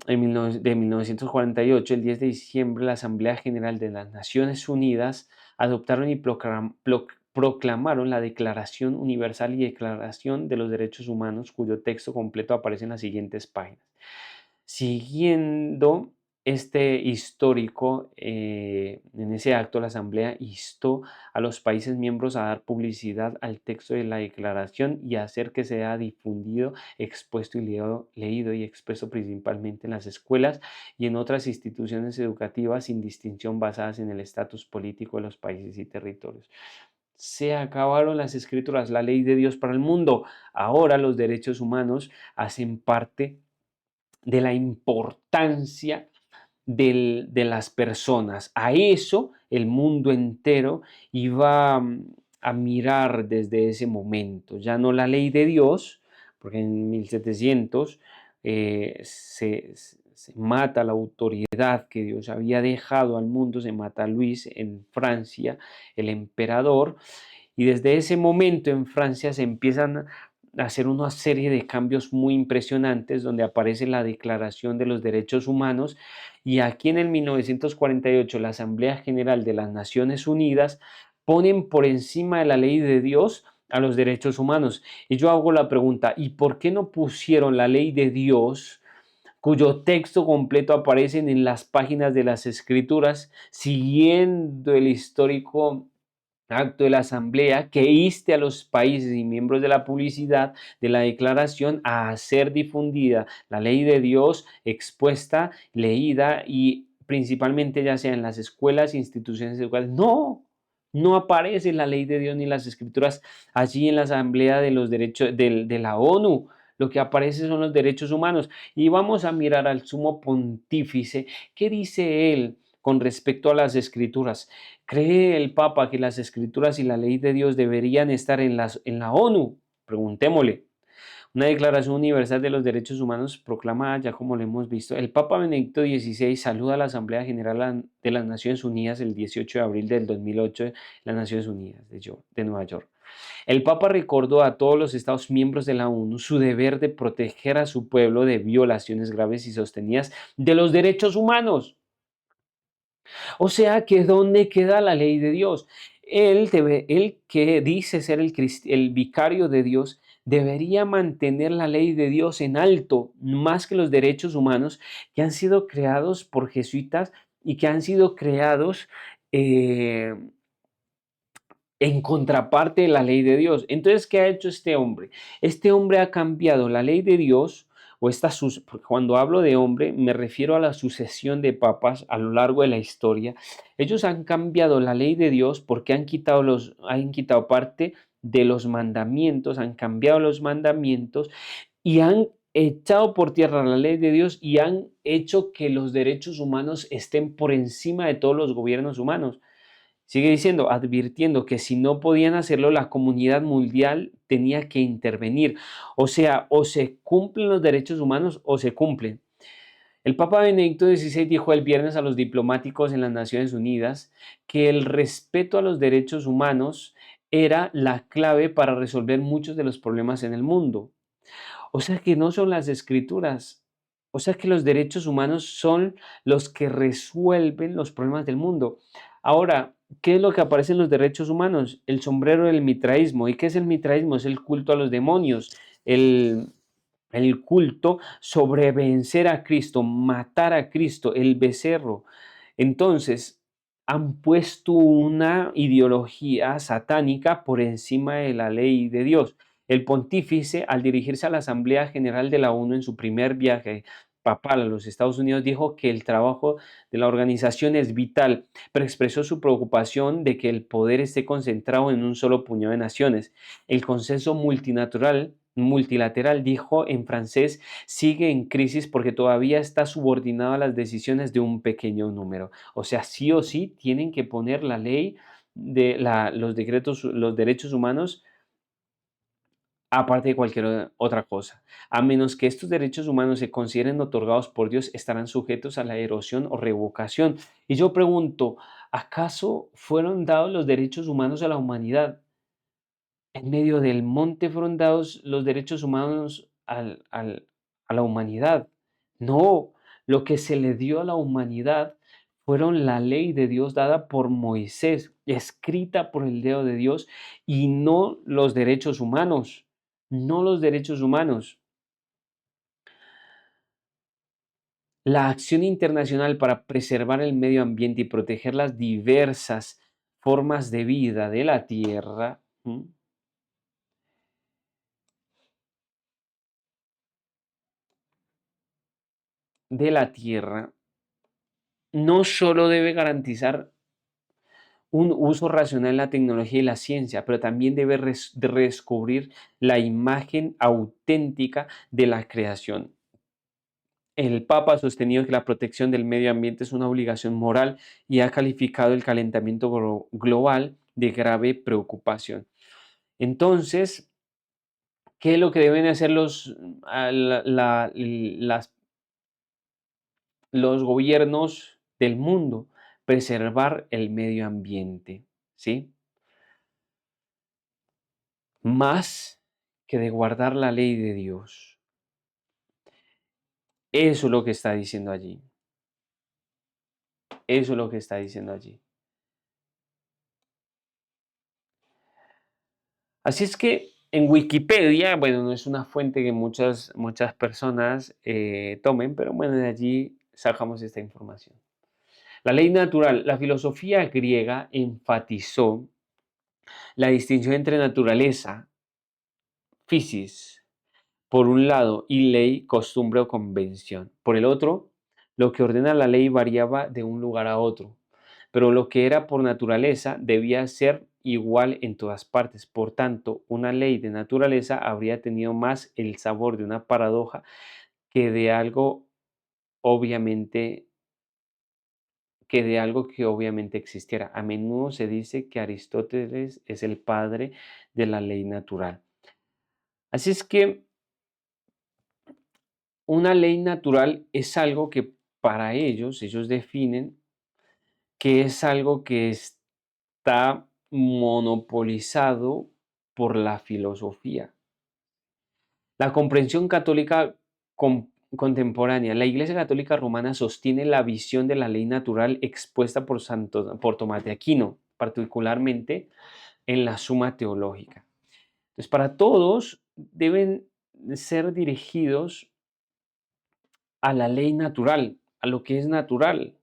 de 1948, el 10 de diciembre, la Asamblea General de las Naciones Unidas adoptaron y proclamaron la Declaración Universal y Declaración de los Derechos Humanos, cuyo texto completo aparece en las siguientes páginas. Siguiendo este histórico, en ese acto, la Asamblea instó a los países miembros a dar publicidad al texto de la declaración y a hacer que sea difundido, expuesto y leído y expreso principalmente en las escuelas y en otras instituciones educativas sin distinción basadas en el estatus político de los países y territorios. Se acabaron las escrituras, la ley de Dios para el mundo. Ahora los derechos humanos hacen parte de la importancia de las personas. A eso el mundo entero iba a mirar desde ese momento. Ya no la ley de Dios, porque en 1700 se mata la autoridad que Dios había dejado al mundo, se mata a Luis en Francia, el emperador, y desde ese momento en Francia se empiezan a hacer una serie de cambios muy impresionantes donde aparece la Declaración de los Derechos Humanos y aquí en el 1948 la Asamblea General de las Naciones Unidas ponen por encima de la ley de Dios a los derechos humanos. Y yo hago la pregunta, ¿y por qué no pusieron la ley de Dios, cuyo texto completo aparece en las páginas de las Escrituras, siguiendo el histórico acto de la Asamblea que inste a los países y miembros de la publicidad de la declaración a hacer difundida la ley de Dios expuesta, leída y principalmente ya sea en las escuelas e instituciones educativas? No, no aparece la ley de Dios ni las escrituras allí en la Asamblea de los Derechos de la ONU. Lo que aparece son los derechos humanos. Y vamos a mirar al sumo pontífice. ¿Qué dice él con respecto a las escrituras? ¿Cree el Papa que las escrituras y la ley de Dios deberían estar en la ONU? Preguntémosle. Una Declaración Universal de los Derechos Humanos proclama, ya como lo hemos visto, el Papa Benedicto XVI saluda a la Asamblea General de las Naciones Unidas el 18 de abril del 2008 de las Naciones Unidas de Nueva York. El Papa recordó a todos los Estados miembros de la ONU su deber de proteger a su pueblo de violaciones graves y sostenidas de los derechos humanos. O sea que ¿dónde queda la ley de Dios? Él que dice ser el vicario de Dios, debería mantener la ley de Dios en alto, más que los derechos humanos que han sido creados por jesuitas y que han sido creados eh, en contraparte de la ley de Dios. Entonces, ¿qué ha hecho este hombre? Este hombre ha cambiado la ley de Dios, cuando hablo de hombre, me refiero a la sucesión de papas a lo largo de la historia. Ellos han cambiado la ley de Dios porque han quitado parte de los mandamientos, han cambiado los mandamientos y han echado por tierra la ley de Dios y han hecho que los derechos humanos estén por encima de todos los gobiernos humanos. Sigue diciendo, advirtiendo que si no podían hacerlo, la comunidad mundial tenía que intervenir. O sea, o se cumplen los derechos humanos o se cumplen. El Papa Benedicto XVI dijo el viernes a los diplomáticos en las Naciones Unidas que el respeto a los derechos humanos era la clave para resolver muchos de los problemas en el mundo. O sea que no son las escrituras. O sea que los derechos humanos son los que resuelven los problemas del mundo. Ahora, ¿qué es lo que aparece en los derechos humanos? El sombrero del mitraísmo. ¿Y qué es el mitraísmo? Es el culto a los demonios, el, el culto sobre vencer a Cristo, matar a Cristo, el becerro. Entonces, han puesto una ideología satánica por encima de la ley de Dios. El pontífice, al dirigirse a la Asamblea General de la ONU en su primer viaje papal a los Estados Unidos, dijo que el trabajo de la organización es vital, pero expresó su preocupación de que el poder esté concentrado en un solo puñado de naciones. El consenso multilateral, dijo en francés, sigue en crisis porque todavía está subordinado a las decisiones de un pequeño número. O sea, sí o sí tienen que poner la ley los decretos, los derechos humanos aparte de cualquier otra cosa. A menos que estos derechos humanos se consideren otorgados por Dios, estarán sujetos a la erosión o revocación. Y yo pregunto, ¿acaso fueron dados los derechos humanos a la humanidad? En medio del monte fueron dados los derechos humanos a la humanidad. No, lo que se le dio a la humanidad fueron la ley de Dios dada por Moisés, escrita por el dedo de Dios, y no los derechos humanos, no los derechos humanos. La acción internacional para preservar el medio ambiente y proteger las diversas formas de vida de la Tierra, de la Tierra, no solo debe garantizar un uso racional de la tecnología y la ciencia, pero también debe de redescubrir la imagen auténtica de la creación. El Papa ha sostenido que la protección del medio ambiente es una obligación moral y ha calificado el calentamiento global de grave preocupación. Entonces, ¿qué es lo que deben hacer los gobiernos del mundo? Preservar el medio ambiente, ¿sí? Más que de guardar la ley de Dios. Eso es lo que está diciendo allí. Eso es lo que está diciendo allí. Así es que en Wikipedia, bueno, no es una fuente que muchas personas tomen, pero bueno, de allí sacamos esta información. La ley natural. La filosofía griega enfatizó la distinción entre naturaleza, physis, por un lado, y ley, costumbre o convención. Por el otro, lo que ordena la ley variaba de un lugar a otro, pero lo que era por naturaleza debía ser igual en todas partes. Por tanto, una ley de naturaleza habría tenido más el sabor de una paradoja que de algo obviamente que obviamente existiera. A menudo se dice que Aristóteles es el padre de la ley natural. Así es que una ley natural es algo que para ellos definen que es algo que está monopolizado por la filosofía. La comprensión católica contemporánea, la Iglesia Católica Romana sostiene la visión de la ley natural expuesta por Tomás de Aquino, particularmente en la Suma Teológica. Entonces, para todos deben ser dirigidos a la ley natural, a lo que es natural,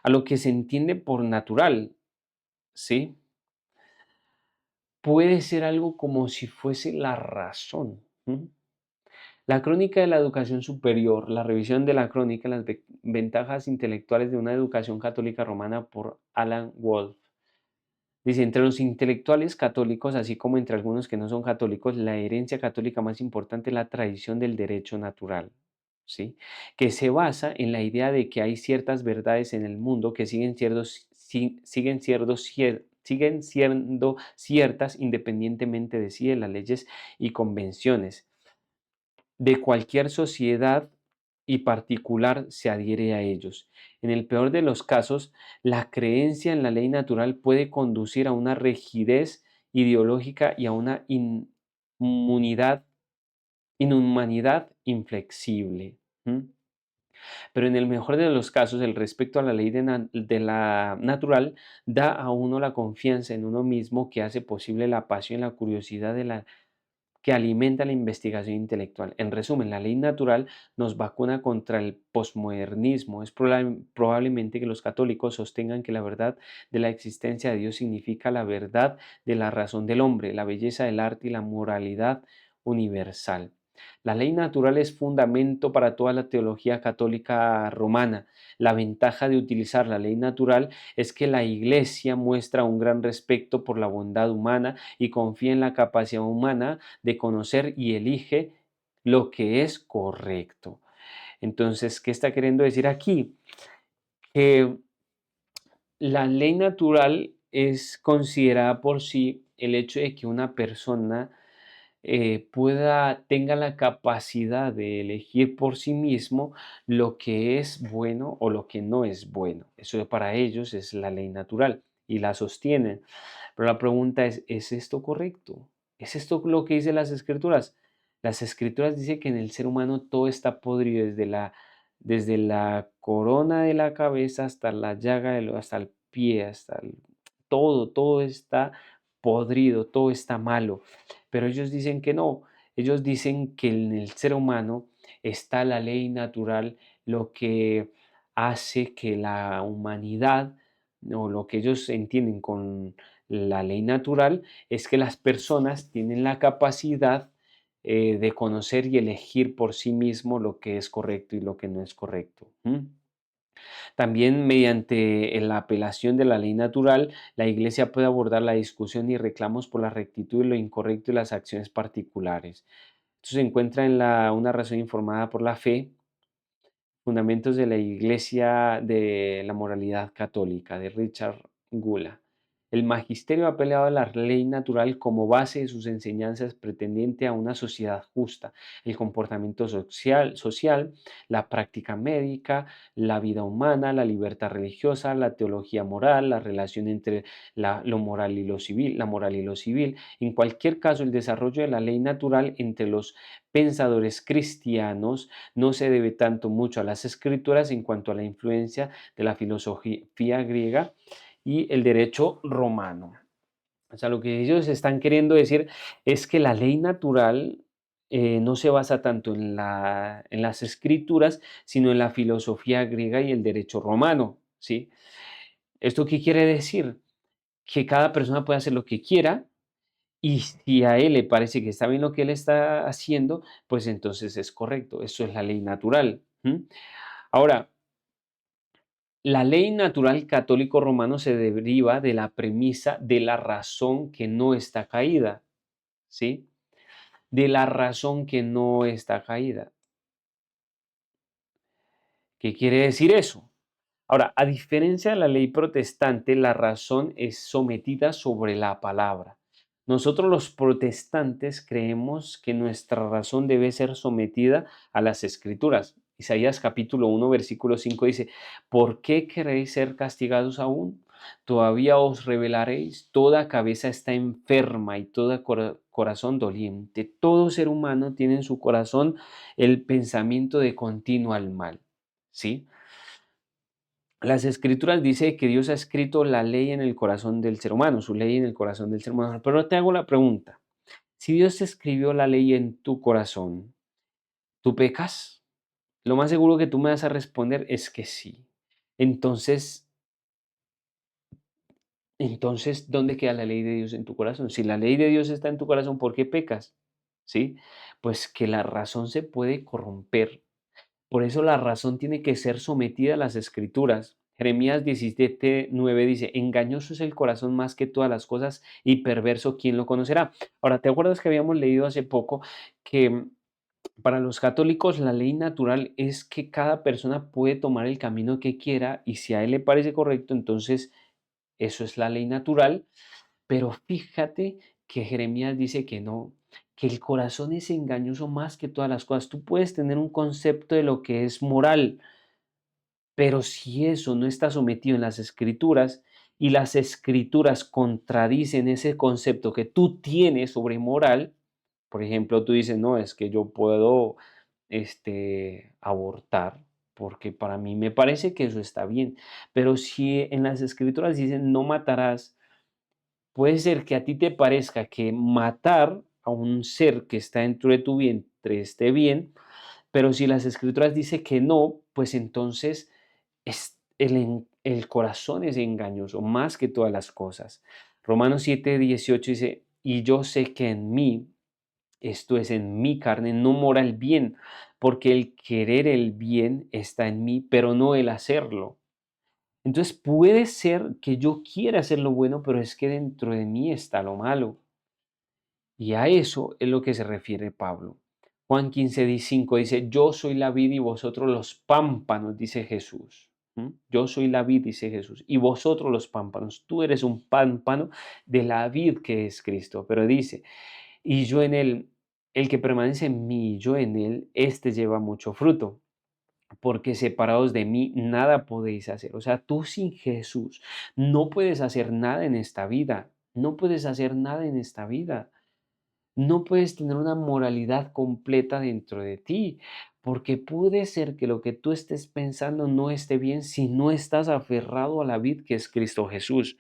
a lo que se entiende por natural, ¿sí? Puede ser algo como si fuese la razón. La crónica de la educación superior, la revisión de la crónica, las ventajas intelectuales de una educación católica romana por Alan Wolf. Dice, entre los intelectuales católicos, así como entre algunos que no son católicos, la herencia católica más importante es la tradición del derecho natural, ¿sí? Que se basa en la idea de que hay ciertas verdades en el mundo que siguen siendo ciertas independientemente de sí de las leyes y convenciones de cualquier sociedad y particular se adhiere a ellos. En el peor de los casos, la creencia en la ley natural puede conducir a una rigidez ideológica y a una inhumanidad inflexible. Pero en el mejor de los casos, el respeto a la ley de la natural da a uno la confianza en uno mismo que hace posible la pasión y la curiosidad que alimenta la investigación intelectual. En resumen, la ley natural nos vacuna contra el posmodernismo. Es probablemente que los católicos sostengan que la verdad de la existencia de Dios significa la verdad de la razón del hombre, la belleza del arte y la moralidad universal. La ley natural es fundamento para toda la teología católica romana. La ventaja de utilizar la ley natural es que la Iglesia muestra un gran respeto por la bondad humana y confía en la capacidad humana de conocer y elige lo que es correcto. Entonces, ¿qué está queriendo decir aquí? Que la ley natural es considerada por sí el hecho de que una persona tenga la capacidad de elegir por sí mismo lo que es bueno o lo que no es bueno. Eso para ellos es la ley natural y la sostienen. Pero la pregunta ¿es esto correcto? ¿Es esto lo que dicen las escrituras? Las escrituras dicen que en el ser humano todo está podrido, desde la corona de la cabeza hasta la llaga, hasta el pie, todo está podrido, todo está malo. Pero ellos dicen que no, ellos dicen que en el ser humano está la ley natural lo que hace que la humanidad, o lo que ellos entienden con la ley natural, es que las personas tienen la capacidad de conocer y elegir por sí mismo lo que es correcto y lo que no es correcto. También mediante la apelación de la ley natural, la Iglesia puede abordar la discusión y reclamos por la rectitud y lo incorrecto y las acciones particulares. Esto se encuentra en una razón informada por la fe, Fundamentos de la Iglesia de la Moralidad Católica, de Richard Gula. El magisterio ha peleado a la ley natural como base de sus enseñanzas pretendiente a una sociedad justa, el comportamiento social, la práctica médica, la vida humana, la libertad religiosa, la teología moral, la relación entre lo moral y lo civil, la moral y lo civil. En cualquier caso, el desarrollo de la ley natural entre los pensadores cristianos no se debe tanto mucho a las escrituras en cuanto a la influencia de la filosofía griega y el derecho romano. O sea, lo que ellos están queriendo decir es que la ley natural no se basa tanto en las escrituras, sino en la filosofía griega y el derecho romano, ¿sí? ¿Esto qué quiere decir? Que cada persona puede hacer lo que quiera y si a él le parece que está bien lo que él está haciendo, pues entonces es correcto. Eso es la ley natural. Ahora, la ley natural católico-romano se deriva de la premisa de la razón que no está caída, ¿sí? De la razón que no está caída. ¿Qué quiere decir eso? Ahora, a diferencia de la ley protestante, la razón es sometida sobre la palabra. Nosotros los protestantes creemos que nuestra razón debe ser sometida a las escrituras. Isaías capítulo 1, versículo 5 dice, ¿por qué queréis ser castigados aún? Todavía os rebelaréis, toda cabeza está enferma y todo corazón doliente. Todo ser humano tiene en su corazón el pensamiento de continuo al mal, ¿sí? Las escrituras dice que Dios ha escrito la ley en el corazón del ser humano, su ley en el corazón del ser humano. Pero te hago la pregunta, si Dios escribió la ley en tu corazón, ¿tú pecas? Lo más seguro que tú me vas a responder es que sí. Entonces, ¿dónde queda la ley de Dios en tu corazón? Si la ley de Dios está en tu corazón, ¿por qué pecas? ¿Sí? Pues que la razón se puede corromper. Por eso la razón tiene que ser sometida a las escrituras. Jeremías 17:9 dice, engañoso es el corazón más que todas las cosas y perverso, ¿quién lo conocerá? Ahora, ¿te acuerdas que habíamos leído hace poco que para los católicos la ley natural es que cada persona puede tomar el camino que quiera y si a él le parece correcto, entonces eso es la ley natural? Pero fíjate que Jeremías dice que no, que el corazón es engañoso más que todas las cosas. Tú puedes tener un concepto de lo que es moral, pero si eso no está sometido en las escrituras y las escrituras contradicen ese concepto que tú tienes sobre moral, por ejemplo, tú dices, no, es que yo puedo abortar, porque para mí me parece que eso está bien, pero si en las escrituras dicen no matarás, puede ser que a ti te parezca que matar a un ser que está dentro de tu vientre esté bien, pero si las escrituras dicen que no, pues entonces el corazón es engañoso más que todas las cosas. Romanos 7:18 dice, y yo sé que en mí, esto es en mi carne, no mora el bien, porque el querer el bien está en mí, pero no el hacerlo. Entonces puede ser que yo quiera hacer lo bueno, pero es que dentro de mí está lo malo. Y a eso es lo que se refiere Pablo. Juan 15:5 dice, yo soy la vid y vosotros los pámpanos, dice Jesús. Yo soy la vid, dice Jesús, y vosotros los pámpanos. Tú eres un pámpano de la vid que es Cristo. Pero dice, y yo en él, el que permanece en mí y yo en él, este lleva mucho fruto porque separados de mí nada podéis hacer. O sea, tú sin Jesús no puedes hacer nada en esta vida. No puedes hacer nada en esta vida. No puedes tener una moralidad completa dentro de ti, porque puede ser que lo que tú estés pensando no esté bien si no estás aferrado a la vid que es Cristo Jesús.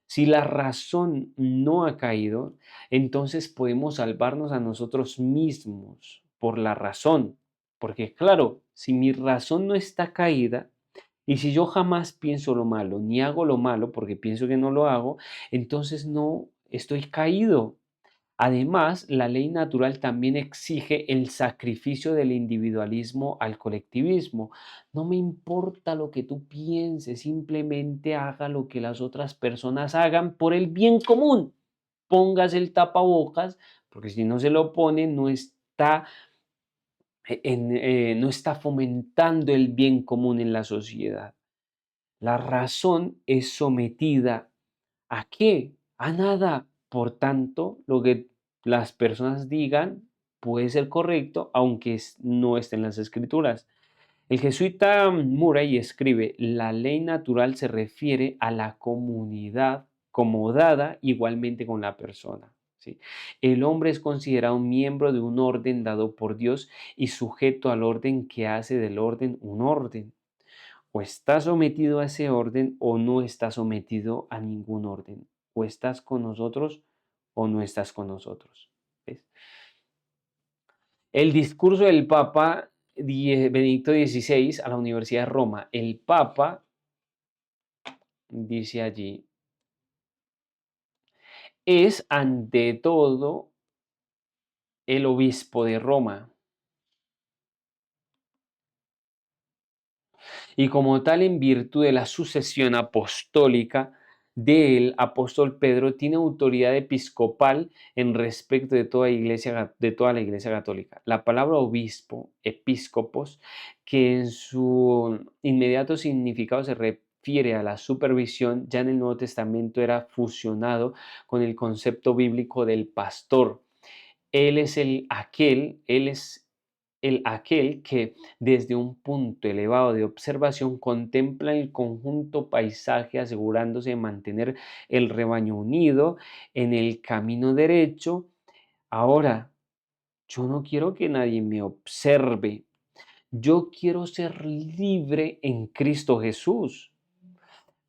Si la razón no ha caído, entonces podemos salvarnos a nosotros mismos por la razón. Porque claro, si mi razón no está caída, y si yo jamás pienso lo malo, ni hago lo malo porque pienso que no lo hago, entonces no estoy caído. Además, la ley natural también exige el sacrificio del individualismo al colectivismo. No me importa lo que tú pienses, simplemente haga lo que las otras personas hagan por el bien común. Póngase el tapabocas, porque si no se lo pone, no está fomentando el bien común en la sociedad. La razón es sometida ¿a qué? A nada. Por tanto, lo que las personas digan puede ser correcto, aunque no esté en las escrituras. El jesuita Murray escribe, la ley natural se refiere a la comunidad como dada igualmente con la persona. ¿Sí? El hombre es considerado un miembro de un orden dado por Dios y sujeto al orden que hace del orden un orden. O estás sometido a ese orden o no estás sometido a ningún orden. O estás con nosotros o no estás con nosotros. ¿Ves? El discurso del Papa Benedicto XVI a la Universidad de Roma. El Papa dice allí, es ante todo el obispo de Roma. Y como tal, en virtud de la sucesión apostólica del apóstol Pedro, tiene autoridad episcopal en respecto de toda la iglesia católica. La palabra obispo, episcopos, que en su inmediato significado se refiere a la supervisión, ya en el Nuevo Testamento era fusionado con el concepto bíblico del pastor. Él es aquel que desde un punto elevado de observación contempla el conjunto paisaje asegurándose de mantener el rebaño unido en el camino derecho. Ahora, yo no quiero que nadie me observe. Yo quiero ser libre en Cristo Jesús.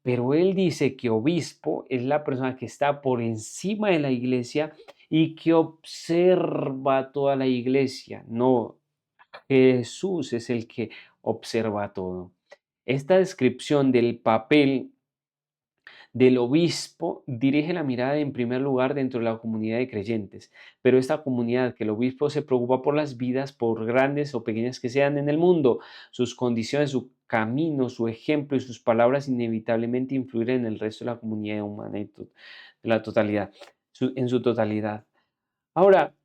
Pero él dice que obispo es la persona que está por encima de la iglesia y que observa toda la iglesia. No, Jesús es el que observa todo. Esta descripción del papel del obispo dirige la mirada en primer lugar dentro de la comunidad de creyentes, pero esta comunidad que el obispo se preocupa por las vidas, por grandes o pequeñas que sean en el mundo, sus condiciones, su camino, su ejemplo y sus palabras inevitablemente influyen en el resto de la comunidad humana de la totalidad, en su totalidad. Ahora,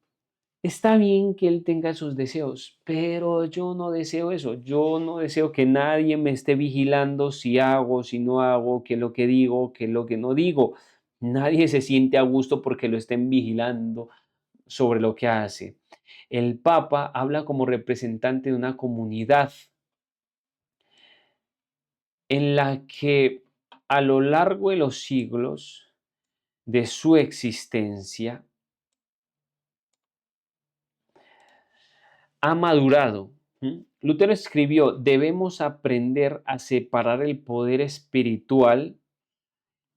está bien que él tenga esos deseos, pero yo no deseo eso. Yo no deseo que nadie me esté vigilando si hago, si no hago, qué es lo que digo, qué es lo que no digo. Nadie se siente a gusto porque lo estén vigilando sobre lo que hace. El Papa habla como representante de una comunidad en la que a lo largo de los siglos de su existencia ha madurado. Lutero escribió, debemos aprender a separar el poder espiritual,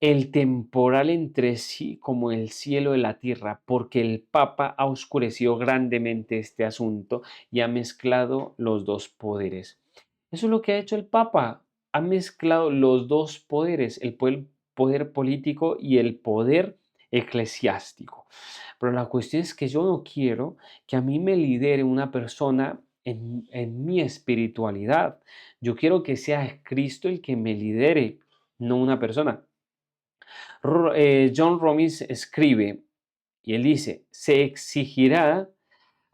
el temporal entre sí, como el cielo de la tierra, porque el Papa ha oscurecido grandemente este asunto y ha mezclado los dos poderes. Eso es lo que ha hecho el Papa. Ha mezclado los dos poderes, el poder político y el poder eclesiástico. Pero la cuestión es que yo no quiero que a mí me lidere una persona en mi espiritualidad. Yo quiero que sea Cristo el que me lidere, no una persona. John Robbins escribe, y él dice, se exigirá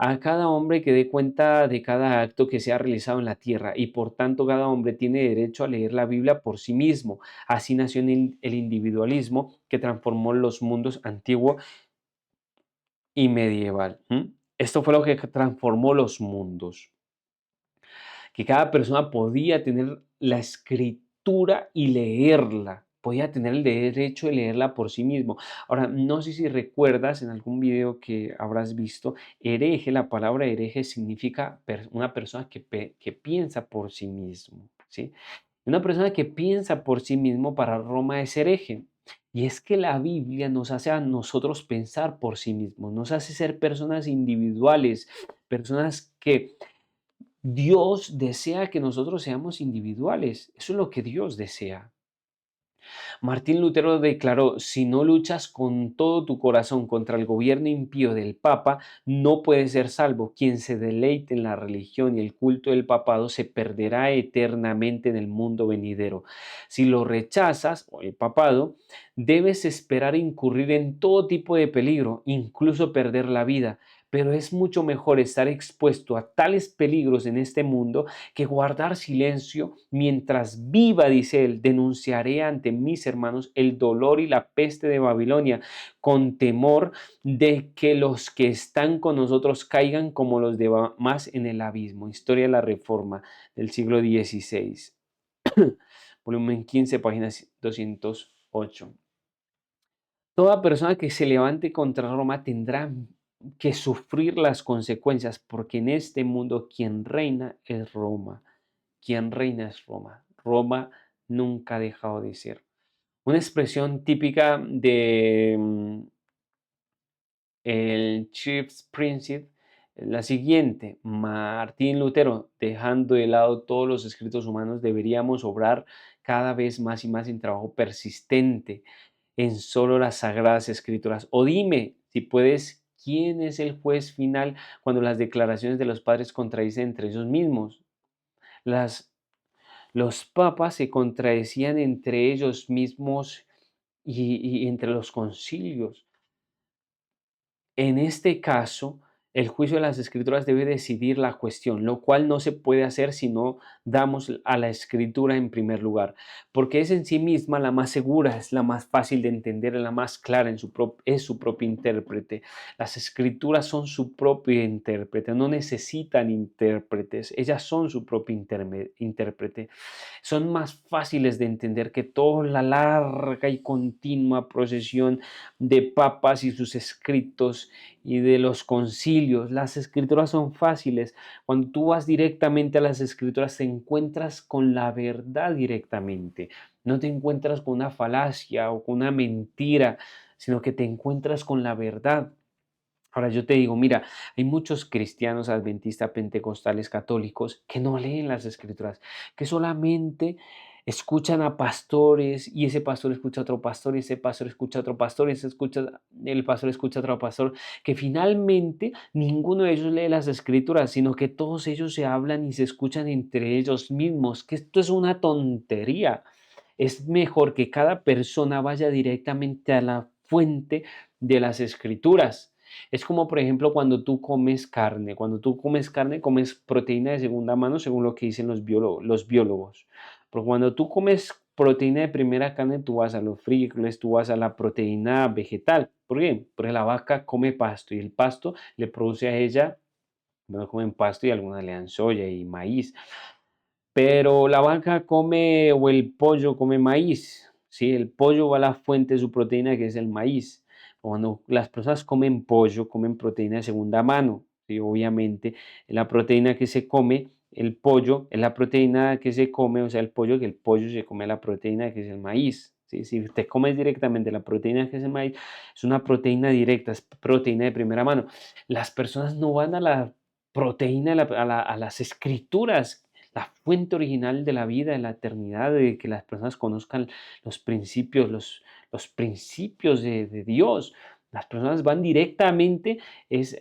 a cada hombre que dé cuenta de cada acto que se ha realizado en la tierra y por tanto cada hombre tiene derecho a leer la Biblia por sí mismo. Así nació el individualismo que transformó los mundos antiguo y medieval. Esto fue lo que transformó los mundos, que cada persona podía tener la escritura y leerla, podía tener el derecho de leerla por sí mismo. Ahora, no sé si recuerdas en algún video que habrás visto, hereje, la palabra hereje significa una persona que piensa por sí mismo, ¿sí? Una persona que piensa por sí mismo para Roma es hereje. Y es que la Biblia nos hace a nosotros pensar por sí mismos, nos hace ser personas individuales, personas que Dios desea que nosotros seamos individuales. Eso es lo que Dios desea. Martín Lutero declaró, si no luchas con todo tu corazón contra el gobierno impío del Papa, no puedes ser salvo. Quien se deleite en la religión y el culto del papado se perderá eternamente en el mundo venidero. Si lo rechazas, o el papado, debes esperar incurrir en todo tipo de peligro, incluso perder la vida. Pero es mucho mejor estar expuesto a tales peligros en este mundo que guardar silencio mientras viva, dice él, denunciaré ante mis hermanos el dolor y la peste de Babilonia, con temor de que los que están con nosotros caigan como los demás en el abismo. Historia de la Reforma del siglo XVI, volumen 15, página 208. Toda persona que se levante contra Roma tendrá que sufrir las consecuencias, porque en este mundo quien reina es Roma. Quien reina es Roma. Roma nunca ha dejado de ser. Una expresión típica de el Chief's Principle es la siguiente: Martín Lutero, dejando de lado todos los escritos humanos, deberíamos obrar cada vez más y más en trabajo persistente en solo las sagradas escrituras. O dime, si puedes, ¿quién es el juez final cuando las declaraciones de los padres contradicen entre ellos mismos? Las Los papas se contradecían entre ellos mismos y entre los concilios. En este caso, el juicio de las escrituras debe decidir la cuestión, lo cual no se puede hacer si no damos a la escritura en primer lugar, porque es en sí misma la más segura, es la más fácil de entender, es la más clara, es su propio intérprete. Las escrituras son su propio intérprete, no necesitan intérpretes, ellas son su propio intérprete. Son más fáciles de entender que toda la larga y continua procesión de papas y sus escritos y de los concilios. Las escrituras son fáciles. Cuando tú vas directamente a las escrituras, te encuentras con la verdad directamente. No te encuentras con una falacia o con una mentira, sino que te encuentras con la verdad. Ahora yo te digo, mira, hay muchos cristianos adventistas, pentecostales, católicos que no leen las escrituras, que solamente escuchan a pastores y ese pastor escucha a otro pastor y ese pastor escucha a otro pastor y el pastor escucha a otro pastor, que finalmente ninguno de ellos lee las escrituras, sino que todos ellos se hablan y se escuchan entre ellos mismos, que esto es una tontería. Es mejor que cada persona vaya directamente a la fuente de las escrituras. Es como, por ejemplo, cuando tú comes carne. Cuando tú comes carne, comes proteína de segunda mano, según lo que dicen los biólogos. Pero cuando tú comes proteína de primera carne, tú vas a los frijoles, tú vas a la proteína vegetal. ¿Por qué? Porque la vaca come pasto y el pasto le produce a ella, bueno, comen pasto y algunas le dan soya y maíz. Pero la vaca come o el pollo come maíz, ¿sí? El pollo va a la fuente de su proteína, que es el maíz. Cuando las personas comen pollo, comen proteína de segunda mano, ¿sí? Obviamente, la proteína que se come, el pollo, es la proteína que se come, o sea, que el pollo se come la proteína que es el maíz, ¿sí? Si te comes directamente la proteína que es el maíz, es una proteína directa, es proteína de primera mano. Las personas no van a la proteína, a las escrituras, la fuente original de la vida, de la eternidad, de que las personas conozcan los principios de Dios. Las personas van directamente,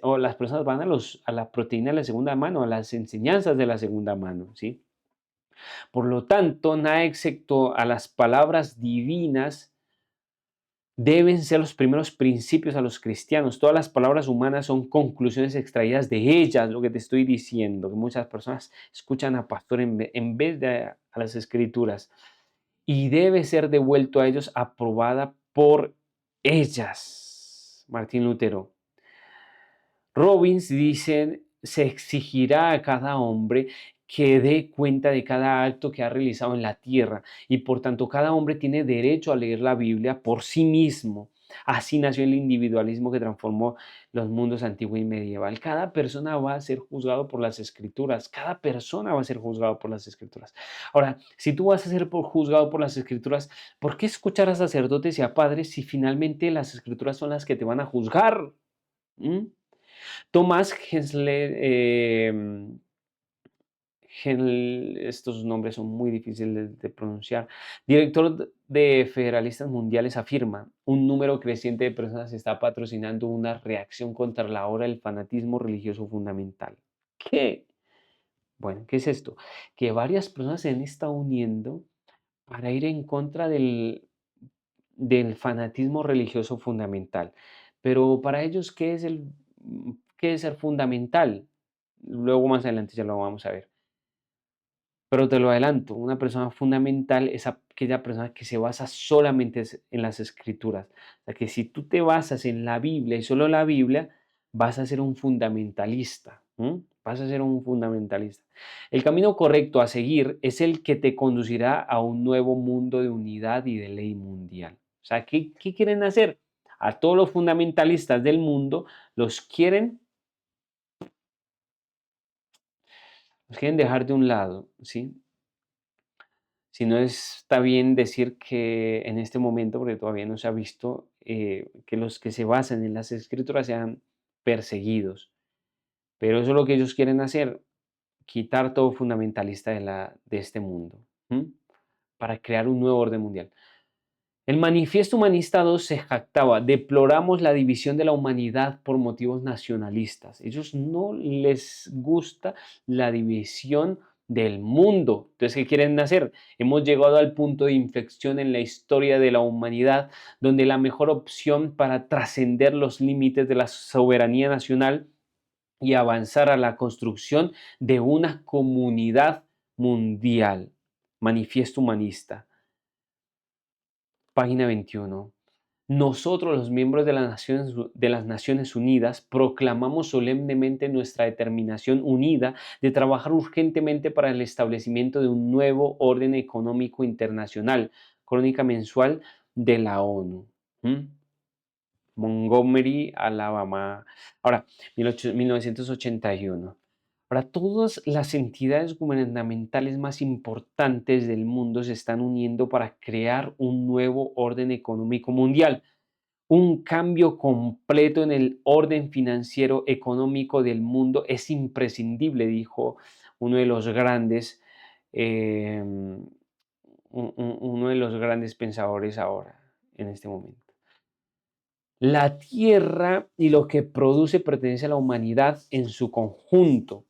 o las personas van a la proteína de la segunda mano, a las enseñanzas de la segunda mano, ¿sí? Por lo tanto, nada excepto a las palabras divinas deben ser los primeros principios a los cristianos. Todas las palabras humanas son conclusiones extraídas de ellas, lo que te estoy diciendo, que muchas personas escuchan a pastor en vez de a las escrituras y debe ser devuelto a ellos aprobada por ellas. Martín Lutero. Robbins dice, se exigirá a cada hombre que dé cuenta de cada acto que ha realizado en la tierra y por tanto cada hombre tiene derecho a leer la Biblia por sí mismo. Así nació el individualismo que transformó los mundos antiguo y medieval. Cada persona va a ser juzgado por las escrituras. Cada persona va a ser juzgado por las escrituras. Ahora, si tú vas a ser juzgado por las escrituras, ¿por qué escuchar a sacerdotes y a padres si finalmente las escrituras son las que te van a juzgar? ¿Mm? Thomas Hensler, estos nombres son muy difíciles de pronunciar, director de Federalistas Mundiales, afirma: un número creciente de personas está patrocinando una reacción contra la ola del fanatismo religioso fundamental. ¿Qué? Bueno, ¿qué es esto? Que varias personas se han estado uniendo para ir en contra del fanatismo religioso fundamental. Pero para ellos, ¿qué es ser fundamental? Luego más adelante ya lo vamos a ver. Pero te lo adelanto, una persona fundamental es aquella persona que se basa solamente en las escrituras. O sea, que si tú te basas en la Biblia y solo la Biblia, vas a ser un fundamentalista. Vas a ser un fundamentalista. El camino correcto a seguir es el que te conducirá a un nuevo mundo de unidad y de ley mundial. O sea, ¿qué quieren hacer? A todos los fundamentalistas del mundo los quieren dejar de un lado, ¿sí? Si no está bien decir que en este momento, porque todavía no se ha visto, que los que se basan en las escrituras sean perseguidos. Pero eso es lo que ellos quieren hacer, quitar todo fundamentalista de este mundo, ¿m? Para crear un nuevo orden mundial. El Manifiesto Humanista 2 se jactaba: deploramos la división de la humanidad por motivos nacionalistas. Ellos no les gusta la división del mundo. Entonces, ¿qué quieren hacer? Hemos llegado al punto de inflexión en la historia de la humanidad, donde la mejor opción para trascender los límites de la soberanía nacional y avanzar a la construcción de una comunidad mundial. Manifiesto Humanista. Página 21. Nosotros, los miembros de las Naciones Unidas, proclamamos solemnemente nuestra determinación unida de trabajar urgentemente para el establecimiento de un nuevo orden económico internacional. Crónica mensual de la ONU. ¿Mm? Montgomery, Alabama. Ahora, 1981. Ahora, todas las entidades gubernamentales más importantes del mundo se están uniendo para crear un nuevo orden económico mundial. Un cambio completo en el orden financiero económico del mundo es imprescindible, dijo uno de los grandes, uno de los grandes pensadores ahora, en este momento. La tierra y lo que produce pertenece a la humanidad en su conjunto.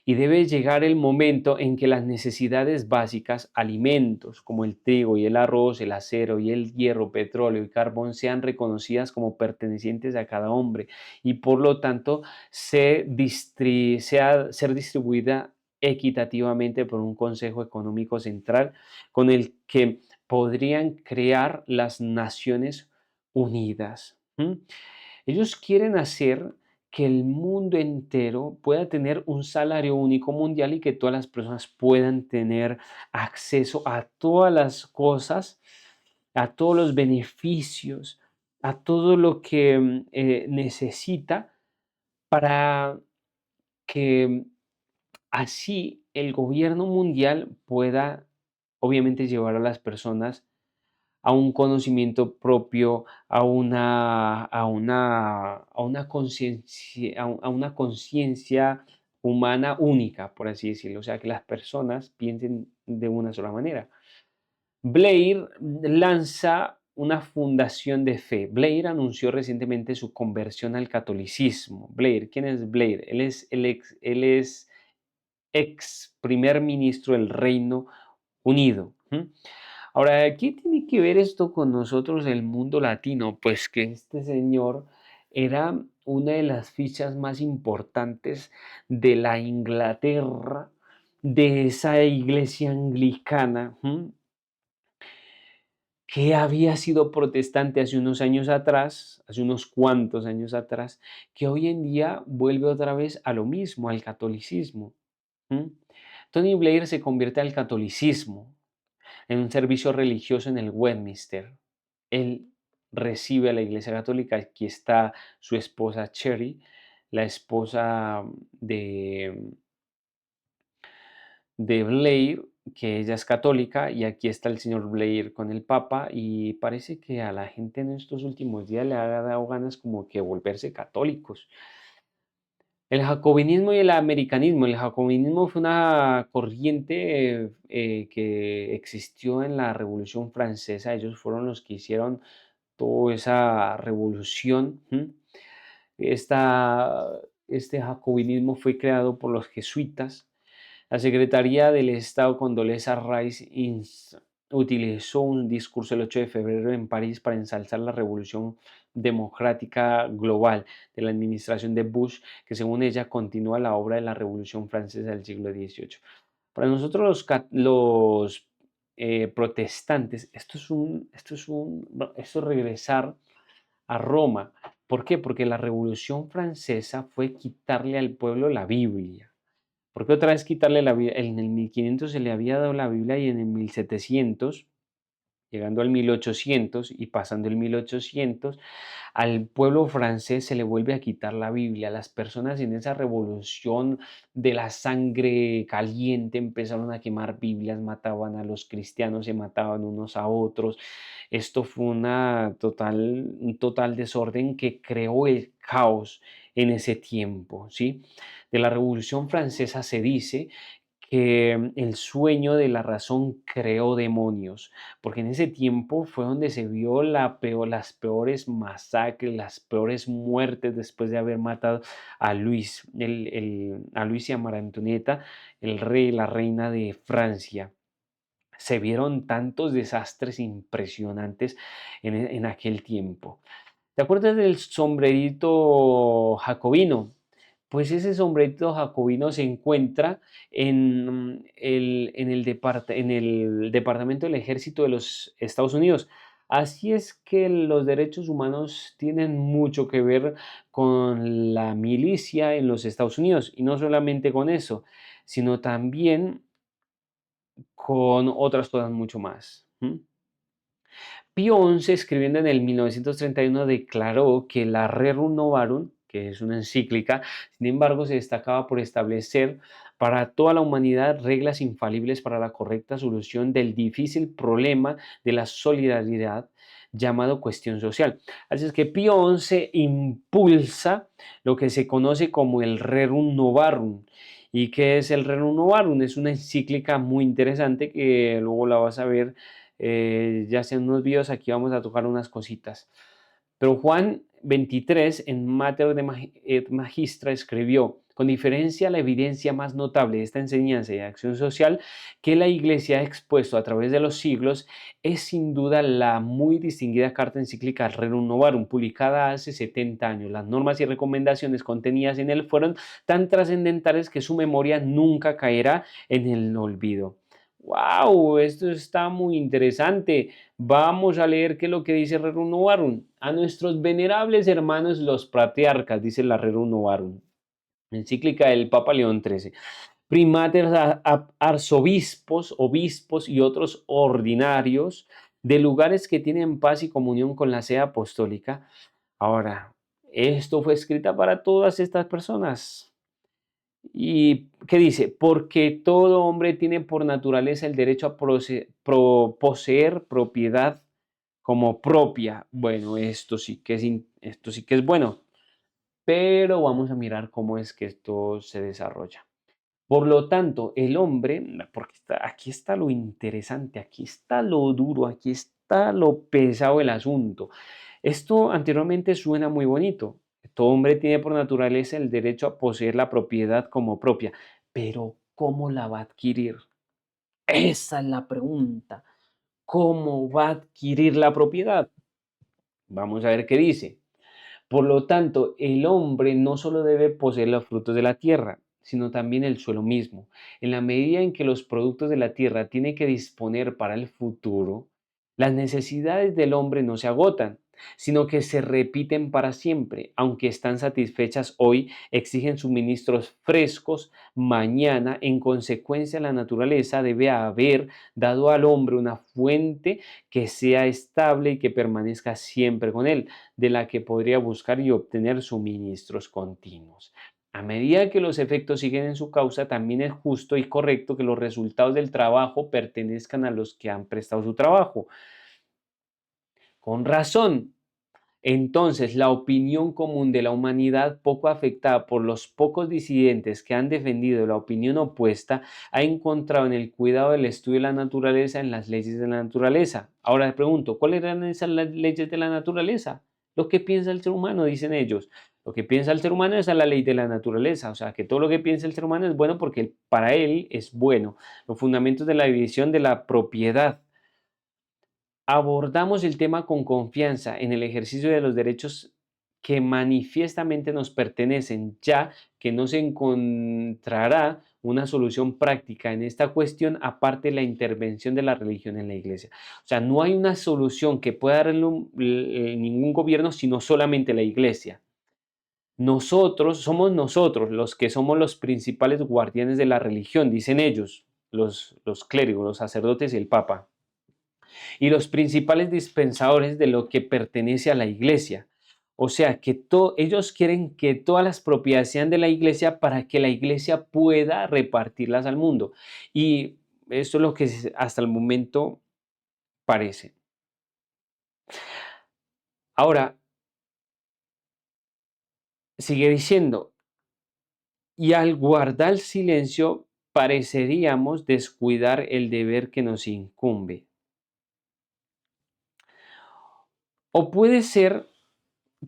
Y debe llegar el momento en que las necesidades básicas, alimentos como el trigo y el arroz, el acero y el hierro, petróleo y carbón, sean reconocidas como pertenecientes a cada hombre y por lo tanto ser distribuida equitativamente por un Consejo Económico Central con el que podrían crear las Naciones Unidas. Ellos quieren hacer que el mundo entero pueda tener un salario único mundial y que todas las personas puedan tener acceso a todas las cosas, a todos los beneficios, a todo lo que necesita para que así el gobierno mundial pueda obviamente llevar a las personas a un conocimiento propio, a una conciencia, a una conciencia humana única, por así decirlo. O sea, que las personas piensen de una sola manera. Blair lanza una fundación de fe. Blair anunció recientemente su conversión al catolicismo. Blair, ¿quién es Blair? Él es ex primer ministro del Reino Unido. Ahora, ¿qué tiene que ver esto con nosotros, el mundo latino? Pues que este señor era una de las fichas más importantes de la Inglaterra, de esa iglesia anglicana, que había sido protestante hace unos años atrás, hace unos cuantos años atrás, que hoy en día vuelve otra vez a lo mismo, al catolicismo. ¿m? Tony Blair se convierte al catolicismo en un servicio religioso en el Westminster. Él recibe a la Iglesia Católica. Aquí está su esposa Cherry, la esposa de Blair, que ella es católica, y aquí está el señor Blair con el Papa, y parece que a la gente en estos últimos días le ha dado ganas como que volverse católicos. El jacobinismo y el americanismo. El jacobinismo fue una corriente que existió en la Revolución Francesa. Ellos fueron los que hicieron toda esa revolución. Esta, este jacobinismo fue creado por los jesuitas. La Secretaría del Estado Condoleezza Rice utilizó un discurso el 8 de febrero en París para ensalzar la revolución democrática global de la administración de Bush, que según ella continúa la obra de la Revolución Francesa del siglo XVIII. Para nosotros los protestantes, esto es regresar a Roma. ¿Por qué? Porque la Revolución Francesa fue quitarle al pueblo la Biblia. ¿Por qué otra vez quitarle la Biblia? En el 1500 se le había dado la Biblia y en el 1700, llegando al 1800 y pasando el 1800, al pueblo francés se le vuelve a quitar la Biblia. Las personas en esa revolución de la sangre caliente empezaron a quemar Biblias, mataban a los cristianos, se mataban unos a otros. Esto fue un total desorden que creó el caos en ese tiempo, ¿sí? De la Revolución Francesa se dice que el sueño de la razón creó demonios, porque en ese tiempo fue donde se vio las peores masacres, las peores muertes después de haber matado a Luis, a Luis y a María Antonieta, el rey y la reina de Francia. Se vieron tantos desastres impresionantes en aquel tiempo. ¿Te acuerdas del sombrerito jacobino? Pues ese sombrerito jacobino se encuentra en el Departamento del Ejército de los Estados Unidos. Así es que los derechos humanos tienen mucho que ver con la milicia en los Estados Unidos. Y no solamente con eso, sino también con otras cosas mucho más. Pío XI, escribiendo en el 1931, declaró que la Rerum Novarum, que es una encíclica, sin embargo, se destacaba por establecer para toda la humanidad reglas infalibles para la correcta solución del difícil problema de la solidaridad llamado cuestión social. Así es que Pío XI impulsa lo que se conoce como el Rerum Novarum. ¿Y qué es el Rerum Novarum? Es una encíclica muy interesante que luego la vas a ver ya sea en unos videos, aquí vamos a tocar unas cositas. Pero Juan 23 en Mater de Magistra escribió, con diferencia la evidencia más notable de esta enseñanza y acción social que la Iglesia ha expuesto a través de los siglos es sin duda la muy distinguida carta encíclica Rerum Novarum, publicada hace 70 años. Las normas y recomendaciones contenidas en él fueron tan trascendentales que su memoria nunca caerá en el olvido. ¡Wow! Esto está muy interesante. Vamos a leer qué es lo que dice Rerum Novarum. A nuestros venerables hermanos los patriarcas, dice la Rerum Novarum, encíclica del Papa León XIII. Primates, arzobispos, obispos y otros ordinarios de lugares que tienen paz y comunión con la sede apostólica. Ahora, esto fue escrita para todas estas personas. ¿Y qué dice? Porque todo hombre tiene por naturaleza el derecho a poseer propiedad como propia. Bueno, esto sí que es bueno, pero vamos a mirar cómo es que esto se desarrolla. Por lo tanto, el hombre, porque aquí está lo interesante, aquí está lo duro, aquí está lo pesado del asunto. Esto anteriormente suena muy bonito. Todo hombre tiene por naturaleza el derecho a poseer la propiedad como propia, pero ¿cómo la va a adquirir? Esa es la pregunta. ¿Cómo va a adquirir la propiedad? Vamos a ver qué dice. Por lo tanto, el hombre no solo debe poseer los frutos de la tierra, sino también el suelo mismo. En la medida en que los productos de la tierra tienen que disponer para el futuro, las necesidades del hombre no se agotan, sino que se repiten para siempre. Aunque están satisfechas hoy, exigen suministros frescos mañana. En consecuencia, la naturaleza debe haber dado al hombre una fuente que sea estable y que permanezca siempre con él, de la que podría buscar y obtener suministros continuos. A medida que los efectos siguen en su causa, también es justo y correcto que los resultados del trabajo pertenezcan a los que han prestado su trabajo. Con razón, Entonces, la opinión común de la humanidad, poco afectada por los pocos disidentes que han defendido la opinión opuesta, ha encontrado en el cuidado del estudio de la naturaleza en las leyes de la naturaleza. Ahora le pregunto, ¿cuáles eran esas leyes de la naturaleza? Lo que piensa el ser humano, dicen ellos. Lo que piensa el ser humano es la ley de la naturaleza, o sea, que todo lo que piensa el ser humano es bueno porque para él es bueno. Los fundamentos de la división de la propiedad. Abordamos el tema con confianza en el ejercicio de los derechos que manifiestamente nos pertenecen, ya que no se encontrará una solución práctica en esta cuestión aparte de la intervención de la religión en la iglesia. O sea, no hay una solución que pueda darle ningún gobierno, sino solamente la iglesia. Nosotros somos nosotros los que somos los principales guardianes de la religión, dicen ellos, los clérigos, los sacerdotes y el papa y los principales dispensadores de lo que pertenece a la iglesia. O sea, que ellos quieren que todas las propiedades sean de la iglesia para que la iglesia pueda repartirlas al mundo. Y esto es lo que hasta el momento parece. Ahora, sigue diciendo, y al guardar silencio pareceríamos descuidar el deber que nos incumbe. O puede ser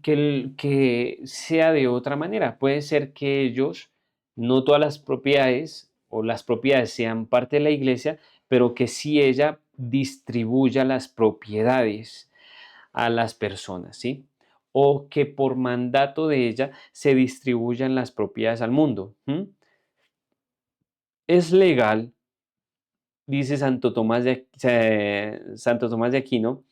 que sea de otra manera. Puede ser que ellos, no todas las propiedades o las propiedades sean parte de la iglesia, pero que sí ella distribuya las propiedades a las personas, ¿sí? O que por mandato de ella se distribuyan las propiedades al mundo. Es legal, dice Santo Tomás de Aquino,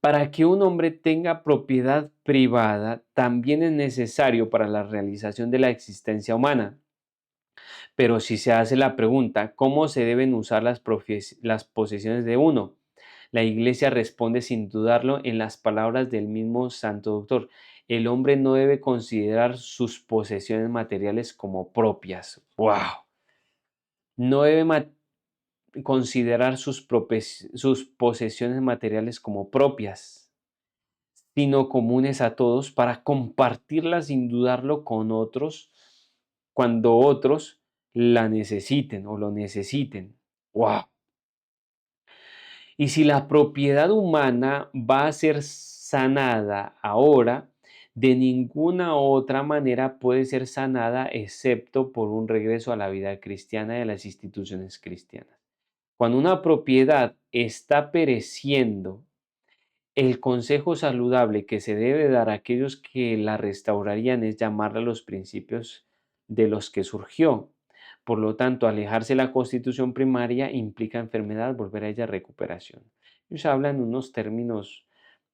para que un hombre tenga propiedad privada, también es necesario para la realización de la existencia humana. Pero si se hace la pregunta, ¿cómo se deben usar las posesiones de uno? La Iglesia responde sin dudarlo en las palabras del mismo Santo Doctor. El hombre no debe considerar sus posesiones materiales como propias. ¡Wow! No debe considerar sus posesiones materiales como propias, sino comunes a todos para compartirlas sin dudarlo con otros cuando otros la necesiten o lo necesiten. ¡Wow! Y si la propiedad humana va a ser sanada ahora, de ninguna otra manera puede ser sanada excepto por un regreso a la vida cristiana y a las instituciones cristianas. Cuando una propiedad está pereciendo, el consejo saludable que se debe dar a aquellos que la restaurarían es llamarla a los principios de los que surgió. Por lo tanto, alejarse de la constitución primaria implica enfermedad, volver a ella recuperación. Ellos hablan unos términos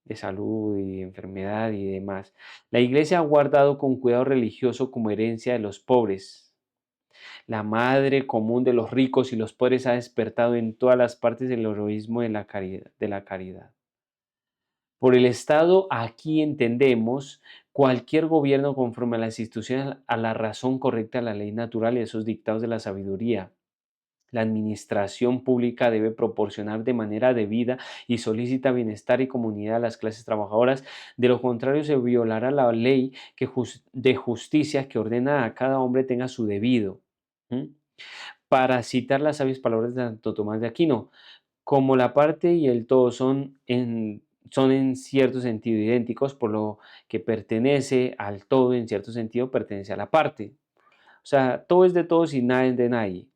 de salud y enfermedad y demás. La iglesia ha guardado con cuidado religioso como herencia de los pobres. La madre común de los ricos y los pobres ha despertado en todas las partes el heroísmo de la caridad. Por el Estado, aquí entendemos cualquier gobierno conforme a las instituciones, a la razón correcta, a la ley natural y a esos dictados de la sabiduría. La administración pública debe proporcionar de manera debida y solícita bienestar y comunidad a las clases trabajadoras. De lo contrario, se violará la ley de justicia que ordena a cada hombre tenga su debido. ¿Mm? Para citar las sabias palabras de Santo Tomás de Aquino, como la parte y el todo son en cierto sentido idénticos, por lo que pertenece al todo, en cierto sentido pertenece a la parte. O sea, todo es de todos y nada es de nadie.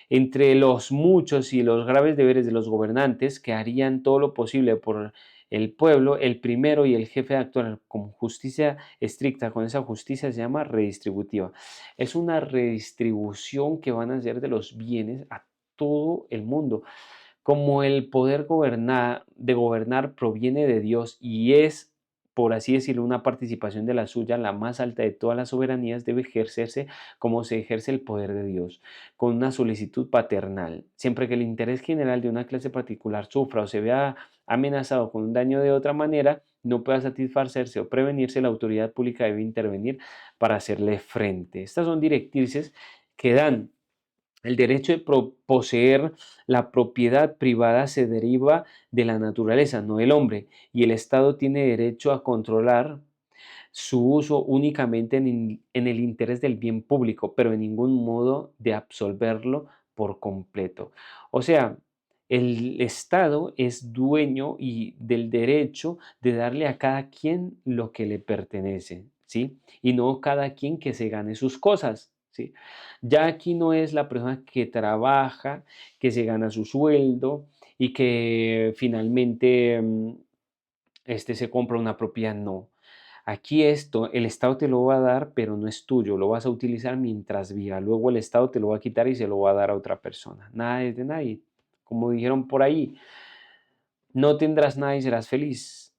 Entre los muchos y los graves deberes de los gobernantes que harían todo lo posible por el pueblo, el primero y el jefe de actuar con justicia estricta, con esa justicia se llama redistributiva. Es una redistribución que van a hacer de los bienes a todo el mundo. Como el poder de gobernar proviene de Dios y es, por así decirlo, una participación de la suya, la más alta de todas las soberanías, debe ejercerse como se ejerce el poder de Dios, con una solicitud paternal. Siempre que el interés general de una clase particular sufra o se vea amenazado con un daño de otra manera, no pueda satisfacerse o prevenirse, la autoridad pública debe intervenir para hacerle frente. Estas son directrices que dan El derecho de poseer la propiedad privada se deriva de la naturaleza, no del hombre, y el Estado tiene derecho a controlar su uso únicamente en el interés del bien público, pero en ningún modo de absolverlo por completo. O sea, el Estado es dueño y del derecho de darle a cada quien lo que le pertenece, ¿sí? Y no cada quien que se gane sus cosas, ¿sí? Ya aquí no es la persona que trabaja, que se gana su sueldo y que finalmente se compra una propiedad, no. Aquí esto, el Estado te lo va a dar, pero no es tuyo, lo vas a utilizar mientras viva. Luego el Estado te lo va a quitar y se lo va a dar a otra persona. Nada es de nadie. Como dijeron por ahí, no tendrás nada y serás feliz.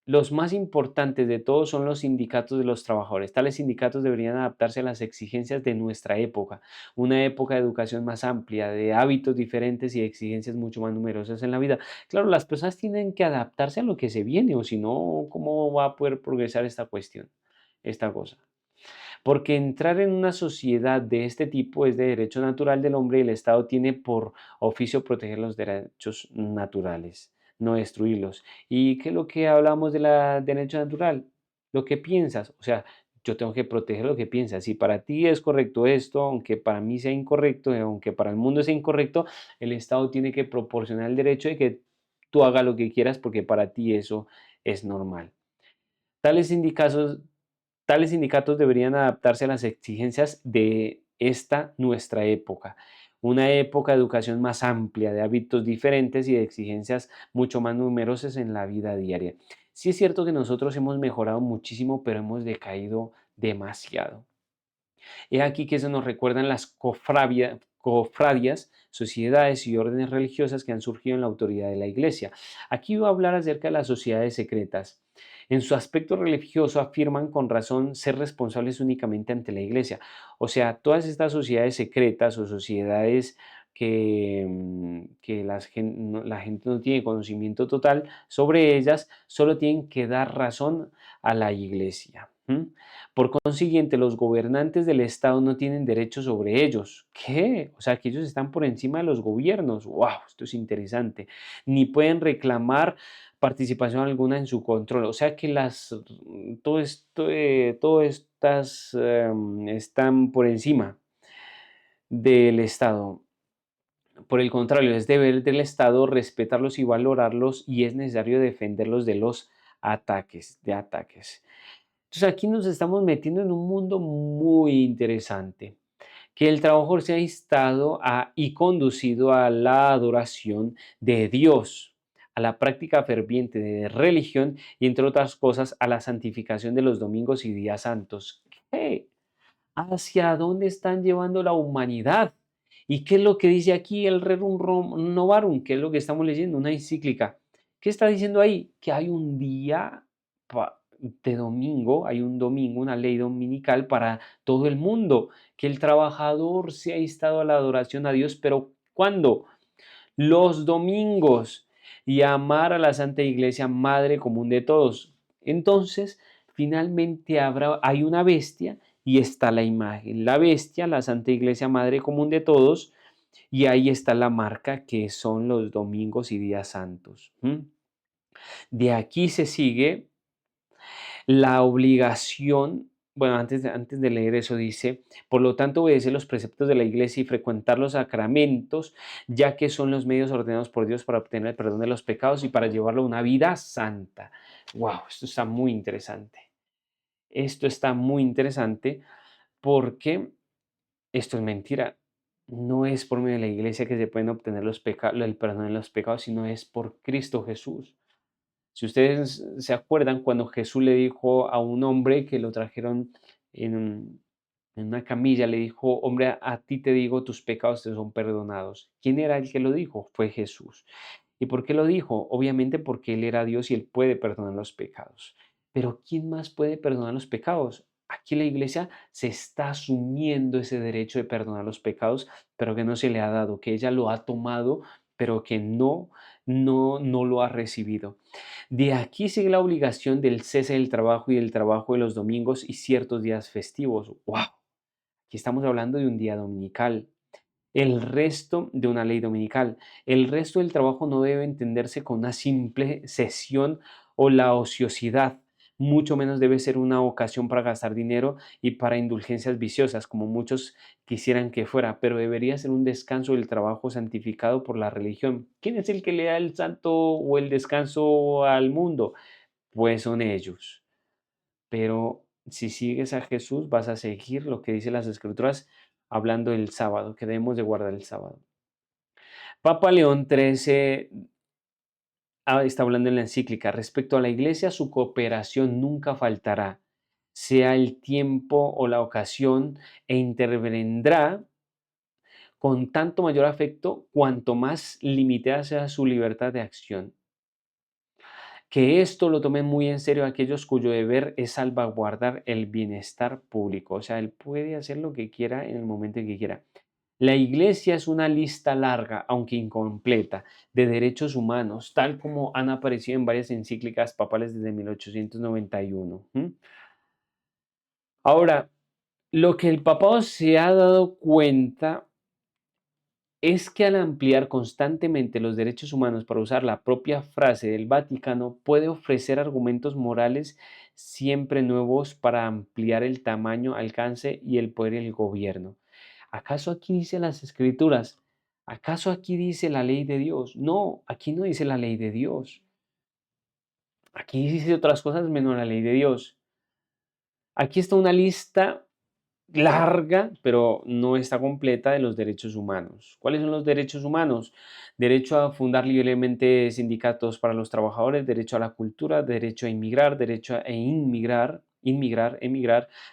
Los más importantes de todos son los sindicatos de los trabajadores. Tales sindicatos deberían adaptarse a las exigencias de nuestra época, una época de educación más amplia, de hábitos diferentes y de exigencias mucho más numerosas en la vida. Claro, las personas tienen que adaptarse a lo que se viene, o si no, ¿cómo va a poder progresar esta cuestión, esta cosa? Porque entrar en una sociedad de este tipo es de derecho natural del hombre y el Estado tiene por oficio proteger los derechos naturales, no destruirlos. ¿Y qué es lo que hablamos de la derecho natural? Lo que piensas, o sea, yo tengo que proteger lo que piensas. Si para ti es correcto esto, aunque para mí sea incorrecto, aunque para el mundo sea incorrecto, el Estado tiene que proporcionar el derecho de que tú hagas lo que quieras porque para ti eso es normal. Tales sindicatos, tales sindicatos deberían adaptarse a las exigencias de esta nuestra época, una época de educación más amplia, de hábitos diferentes y de exigencias mucho más numerosas en la vida diaria. Sí es cierto que nosotros hemos mejorado muchísimo, pero hemos decaído demasiado. He aquí que eso nos recuerdan las cofradias, sociedades y órdenes religiosas que han surgido en la autoridad de la Iglesia. Aquí voy a hablar acerca de las sociedades secretas. En su aspecto religioso afirman con razón ser responsables únicamente ante la Iglesia. O sea, todas estas sociedades secretas o sociedades que la gente no tiene conocimiento total sobre ellas, solo tienen que dar razón a la Iglesia. Por consiguiente, los gobernantes del Estado no tienen derecho sobre ellos. ¿Qué? O sea, que ellos están por encima de los gobiernos. ¡Wow! Esto es interesante. Ni pueden reclamar participación alguna en su control. O sea que todo esto, todas estas están por encima del Estado. Por el contrario, es deber del Estado respetarlos y valorarlos y es necesario defenderlos de los ataques. Entonces aquí nos estamos metiendo en un mundo muy interesante, que el trabajador se ha instado y conducido a la adoración de Dios, a la práctica ferviente de religión y, entre otras cosas, a la santificación de los domingos y días santos. ¿Qué? ¿Hacia dónde están llevando la humanidad? ¿Y qué es lo que dice aquí el Rerum Novarum? ¿Qué es lo que estamos leyendo? Una encíclica. ¿Qué está diciendo ahí? Que hay un día de domingo, hay un domingo, una ley dominical para todo el mundo, que el trabajador se ha instado a la adoración a Dios, pero ¿cuándo? Los domingos y a amar a la Santa Iglesia, Madre común de todos. Entonces, finalmente hay una bestia y está la imagen. La bestia, la Santa Iglesia, Madre común de todos, y ahí está la marca que son los domingos y días santos. De aquí se sigue la obligación, bueno, antes de leer eso dice, por lo tanto, obedece los preceptos de la iglesia y frecuentar los sacramentos, ya que son los medios ordenados por Dios para obtener el perdón de los pecados y para llevarlo a una vida santa. Wow, esto está muy interesante. Esto está muy interesante porque esto es mentira. No es por medio de la iglesia que se pueden obtener el perdón de los pecados, sino es por Cristo Jesús. Si ustedes se acuerdan cuando Jesús le dijo a un hombre que lo trajeron en, en una camilla, le dijo, hombre, a ti te digo, tus pecados te son perdonados. ¿Quién era el que lo dijo? Fue Jesús. ¿Y por qué lo dijo? Obviamente porque Él era Dios y Él puede perdonar los pecados. Pero ¿quién más puede perdonar los pecados? Aquí la iglesia se está asumiendo ese derecho de perdonar los pecados, pero que no se le ha dado, que ella lo ha tomado, pero que no lo ha recibido. De aquí sigue la obligación del cese del trabajo y del trabajo de los domingos y ciertos días festivos. ¡Wow! Aquí estamos hablando de un día dominical. el resto de una ley dominical. El resto del trabajo no debe entenderse con una simple sesión o la ociosidad. Mucho menos debe ser una ocasión para gastar dinero y para indulgencias viciosas, como muchos quisieran que fuera, pero debería ser un descanso del trabajo santificado por la religión. ¿Quién es el que le da el santo o el descanso al mundo? Pues son ellos. Pero si sigues a Jesús, vas a seguir lo que dice las Escrituras hablando del sábado, que debemos de guardar el sábado. Papa León XIII está hablando en la encíclica, respecto a la iglesia, su cooperación nunca faltará, sea el tiempo o la ocasión, e intervendrá con tanto mayor afecto cuanto más limitada sea su libertad de acción. Que esto lo tomen muy en serio aquellos cuyo deber es salvaguardar el bienestar público. O sea, él puede hacer lo que quiera en el momento en que quiera. La Iglesia es una lista larga, aunque incompleta, de derechos humanos, tal como han aparecido en varias encíclicas papales desde 1891. Ahora, lo que el papado se ha dado cuenta es que al ampliar constantemente los derechos humanos para usar la propia frase del Vaticano, puede ofrecer argumentos morales siempre nuevos para ampliar el tamaño, alcance y el poder del gobierno. ¿Acaso aquí dice las escrituras? ¿Acaso aquí dice la ley de Dios? No, aquí no dice la ley de Dios. Aquí dice otras cosas menos la ley de Dios. Aquí está una lista larga, pero no está completa, de los derechos humanos. ¿Cuáles son los derechos humanos? Derecho a fundar libremente sindicatos para los trabajadores, derecho a la cultura, derecho a inmigrar, derecho a emigrar,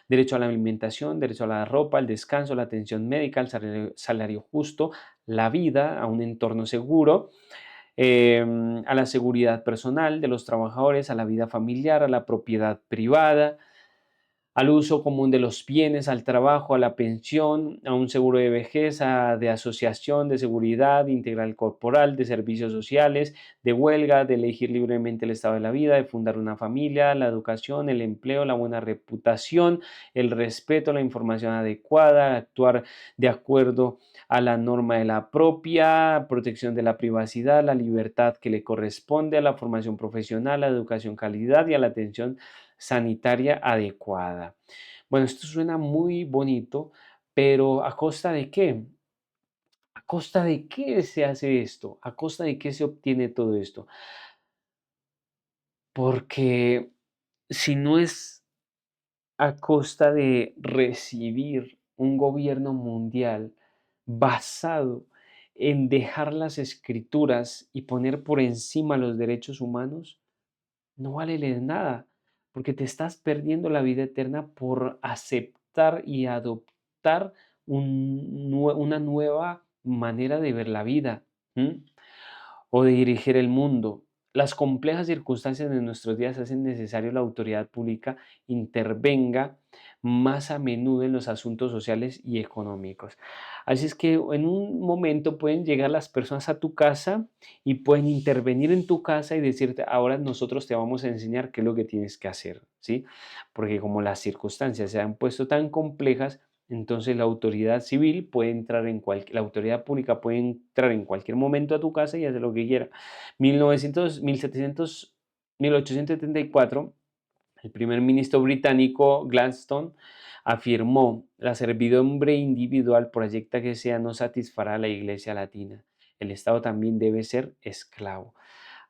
derecho a la alimentación, derecho a la ropa, al descanso, la atención médica, al salario justo, la vida, a un entorno seguro, a la seguridad personal de los trabajadores, a la vida familiar, a la propiedad privada, al uso común de los bienes, al trabajo, a la pensión, a un seguro de vejez, de asociación, de seguridad integral corporal, de servicios sociales, de huelga, de elegir libremente el estado de la vida, de fundar una familia, la educación, el empleo, la buena reputación, el respeto, la información adecuada, actuar de acuerdo a la norma de la propia, protección de la privacidad, la libertad que le corresponde, a la formación profesional, la educación calidad y a la atención sanitaria adecuada. Bueno, esto suena muy bonito, pero ¿a costa de qué? ¿A costa de qué se hace esto? ¿A costa de qué se obtiene todo esto? Porque si no es a costa de recibir un gobierno mundial basado en dejar las escrituras y poner por encima los derechos humanos, no vale de nada, porque te estás perdiendo la vida eterna por aceptar y adoptar una nueva manera de ver la vida, ¿m? O de dirigir el mundo. Las complejas circunstancias de nuestros días hacen necesario la autoridad pública intervenga más a menudo en los asuntos sociales y económicos. Así es que en un momento pueden llegar las personas a tu casa y pueden intervenir en tu casa y decirte, ahora nosotros te vamos a enseñar qué es lo que tienes que hacer, ¿sí? Porque como las circunstancias se han puesto tan complejas, entonces la autoridad civil puede entrar la autoridad pública puede entrar en cualquier momento a tu casa y hacer lo que quiera. 1874, el primer ministro británico Gladstone afirmó: la servidumbre individual, proyecta que sea, no satisfará a la Iglesia latina. El Estado también debe ser esclavo.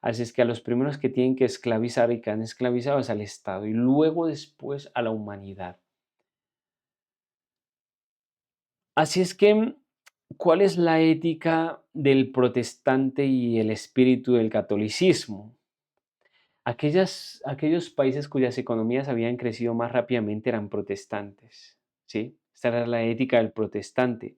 Así es que a los primeros que tienen que esclavizar y que han esclavizado es al Estado y luego después a la humanidad. Así es que, ¿cuál es la ética del protestante y el espíritu del catolicismo? Aquellos países cuyas economías habían crecido más rápidamente eran protestantes, ¿sí? Esta era la ética del protestante.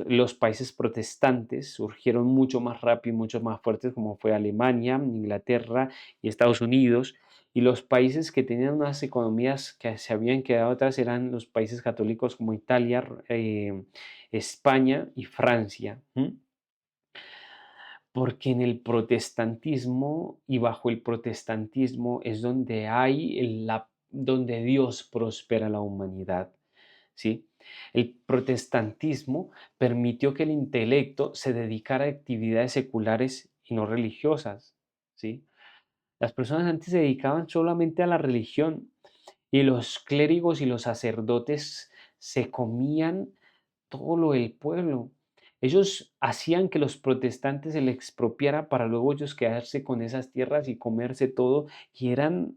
Los países protestantes surgieron mucho más rápido y mucho más fuertes, como fue Alemania, Inglaterra y Estados Unidos. Y los países que tenían unas economías que se habían quedado atrás eran los países católicos como Italia, España y Francia. Porque en el protestantismo y bajo el protestantismo es donde donde Dios prospera la humanidad, ¿sí? El protestantismo permitió que el intelecto se dedicara a actividades seculares y no religiosas, ¿sí? Las personas antes se dedicaban solamente a la religión y los clérigos y los sacerdotes se comían todo lo del pueblo. Ellos hacían que los protestantes se les expropiara para luego ellos quedarse con esas tierras y comerse todo. Y eran,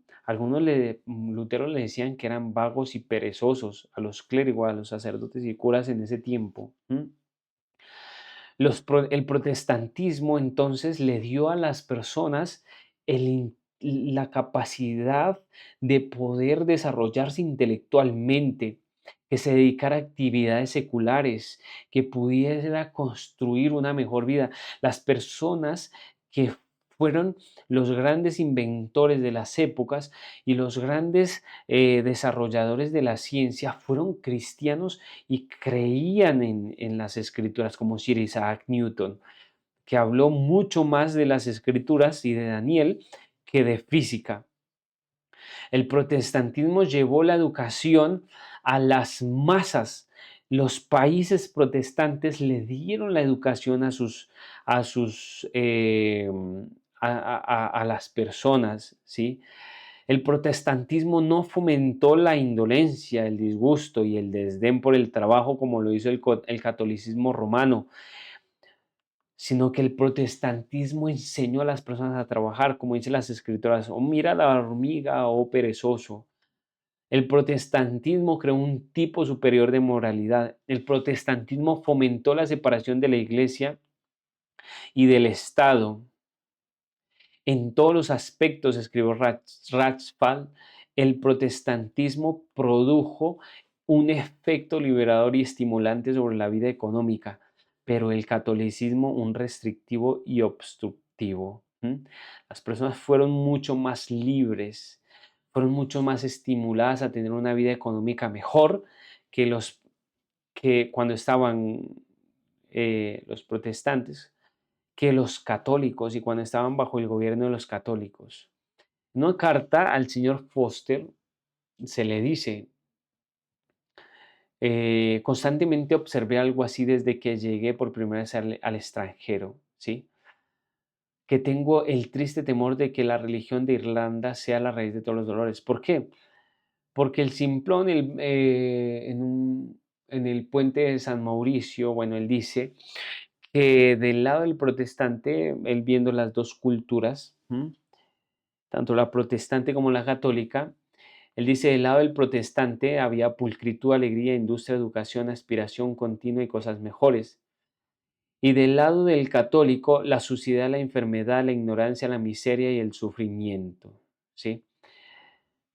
Lutero le decían que eran vagos y perezosos a los clérigos, a los sacerdotes y curas en ese tiempo. El protestantismo entonces le dio a las personas la capacidad de poder desarrollarse intelectualmente, que se dedicara a actividades seculares, que pudiera construir una mejor vida. Las personas que fueron los grandes inventores de las épocas y los grandes desarrolladores de la ciencia fueron cristianos y creían en las escrituras, como Sir Isaac Newton, que habló mucho más de las escrituras y de Daniel que de física. El protestantismo llevó la educación a las masas. Los países protestantes le dieron la educación a sus, a las personas, ¿sí? El protestantismo no fomentó la indolencia, el disgusto y el desdén por el trabajo como lo hizo el catolicismo romano, sino que el protestantismo enseñó a las personas a trabajar, como dicen las escrituras, o mira la hormiga, oh perezoso. El protestantismo creó un tipo superior de moralidad. El protestantismo fomentó la separación de la iglesia y del Estado. En todos los aspectos, escribió Ratzfall, el protestantismo produjo un efecto liberador y estimulante sobre la vida económica, pero el catolicismo un restrictivo y obstructivo. Las personas fueron mucho más libres, fueron mucho más estimuladas a tener una vida económica mejor que que cuando estaban los protestantes, que los católicos y cuando estaban bajo el gobierno de los católicos. En una carta al señor Foster se le dice, constantemente observé algo así desde que llegué por primera vez al extranjero, ¿sí? Que tengo el triste temor de que la religión de Irlanda sea la raíz de todos los dolores. ¿Por qué? Porque el simplón en el puente de San Mauricio, bueno, él dice que del lado del protestante, él viendo las dos culturas, tanto la protestante como la católica, él dice, del lado del protestante había pulcritud, alegría, industria, educación, aspiración continua y cosas mejores. Y del lado del católico, la suciedad, la enfermedad, la ignorancia, la miseria y el sufrimiento. ¿Sí?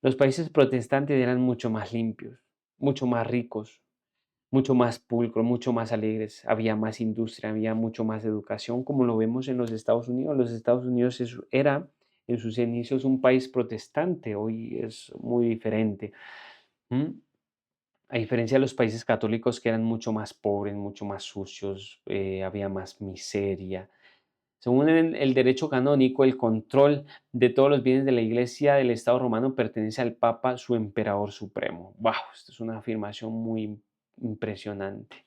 Los países protestantes eran mucho más limpios, mucho más ricos, mucho más pulcros, mucho más alegres. Había más industria, había mucho más educación, como lo vemos en los Estados Unidos. Los Estados Unidos era en sus inicios un país protestante, hoy es muy diferente. A diferencia de los países católicos que eran mucho más pobres, mucho más sucios, había más miseria. Según el derecho canónico, el control de todos los bienes de la Iglesia del Estado romano pertenece al Papa, su emperador supremo. ¡Wow! Esto es una afirmación muy impresionante,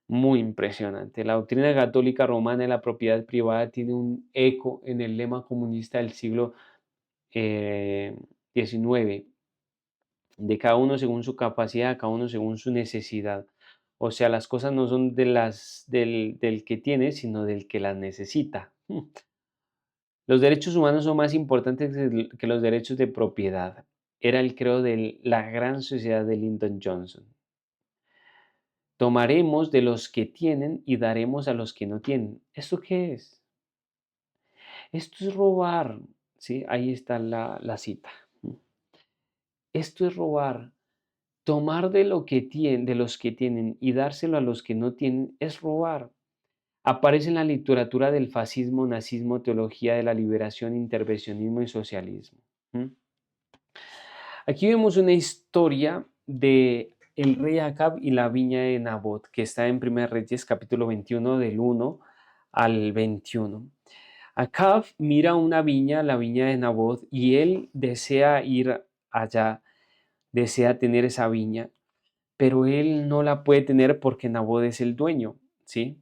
muy impresionante. La doctrina católica romana de la propiedad privada tiene un eco en el lema comunista del siglo XIX, de cada uno según su capacidad, cada uno según su necesidad. O sea, las cosas no son del que tiene, sino del que las necesita. Los derechos humanos son más importantes que los derechos de propiedad. Era el credo de la gran sociedad de Lyndon Johnson. Tomaremos de los que tienen y daremos a los que no tienen. ¿Esto qué es? Esto es robar. ¿Sí? Ahí está la cita. Esto es robar. Tomar de lo que tienen, de los que tienen y dárselo a los que no tienen es robar. Aparece en la literatura del fascismo, nazismo, teología de la liberación, intervencionismo y socialismo. Aquí vemos una historia de el rey Acab y la viña de Nabot, que está en 1 Reyes capítulo 21 del 1 al 21. Acab mira una viña, la viña de Nabot, y él desea ir allá, desea tener esa viña, pero él no la puede tener porque Nabot es el dueño, ¿sí?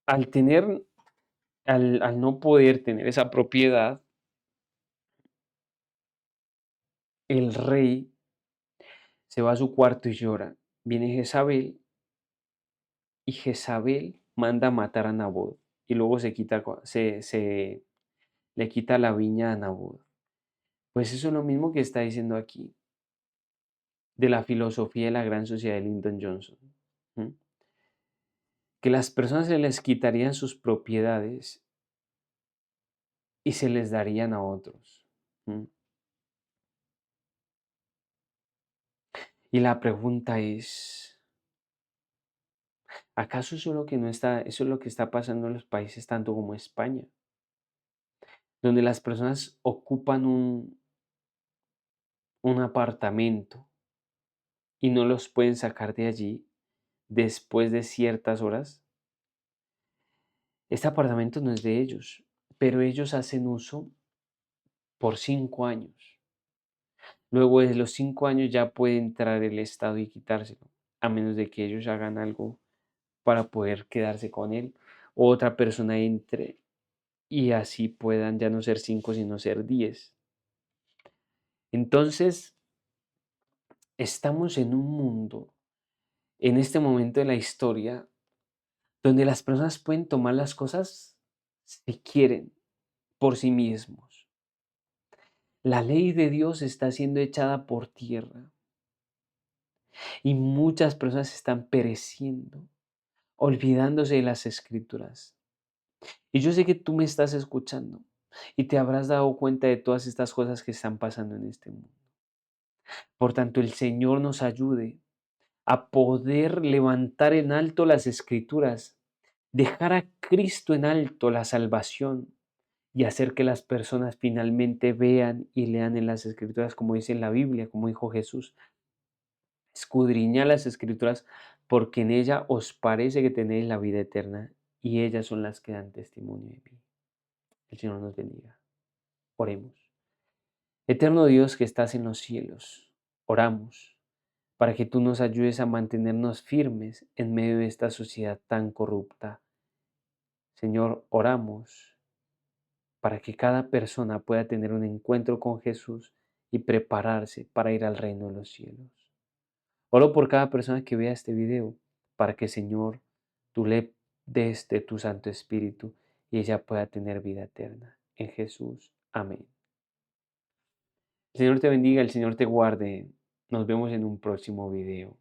Al tener, al no poder tener esa propiedad, el rey se va a su cuarto y llora. Viene Jezabel y Jezabel manda a matar a Nabot y luego le quita la viña a Nabot. Pues eso es lo mismo que está diciendo aquí de la filosofía de la gran sociedad de Lyndon Johnson. ¿M? Que las personas se les quitarían sus propiedades y se les darían a otros. ¿M? Y la pregunta es, ¿acaso eso es lo que no está, eso es lo que está pasando en los países tanto como España, donde las personas ocupan un apartamento y no los pueden sacar de allí después de ciertas horas? Este apartamento no es de ellos, pero ellos hacen uso por 5 años. Luego de los 5 años ya puede entrar el Estado y quitárselo, a menos de que ellos hagan algo para poder quedarse con él, o otra persona entre y así puedan ya no ser 5, sino ser 10. Entonces, estamos en un mundo, en este momento de la historia, donde las personas pueden tomar las cosas si quieren, por sí mismos. La ley de Dios está siendo echada por tierra y muchas personas están pereciendo, olvidándose de las escrituras. Y yo sé que tú me estás escuchando y te habrás dado cuenta de todas estas cosas que están pasando en este mundo. Por tanto, el Señor nos ayude a poder levantar en alto las escrituras, dejar a Cristo en alto la salvación y hacer que las personas finalmente vean y lean en las escrituras como dice en la Biblia, como dijo Jesús. Escudriñad las escrituras porque en ella os parece que tenéis la vida eterna y ellas son las que dan testimonio de mí. El Señor nos bendiga. Oremos. Eterno Dios que estás en los cielos, oramos para que tú nos ayudes a mantenernos firmes en medio de esta sociedad tan corrupta. Señor, oramos para que cada persona pueda tener un encuentro con Jesús y prepararse para ir al reino de los cielos. Oro por cada persona que vea este video, para que, Señor, tú le des de tu Santo Espíritu y ella pueda tener vida eterna. En Jesús. Amén. El Señor te bendiga, el Señor te guarde. Nos vemos en un próximo video.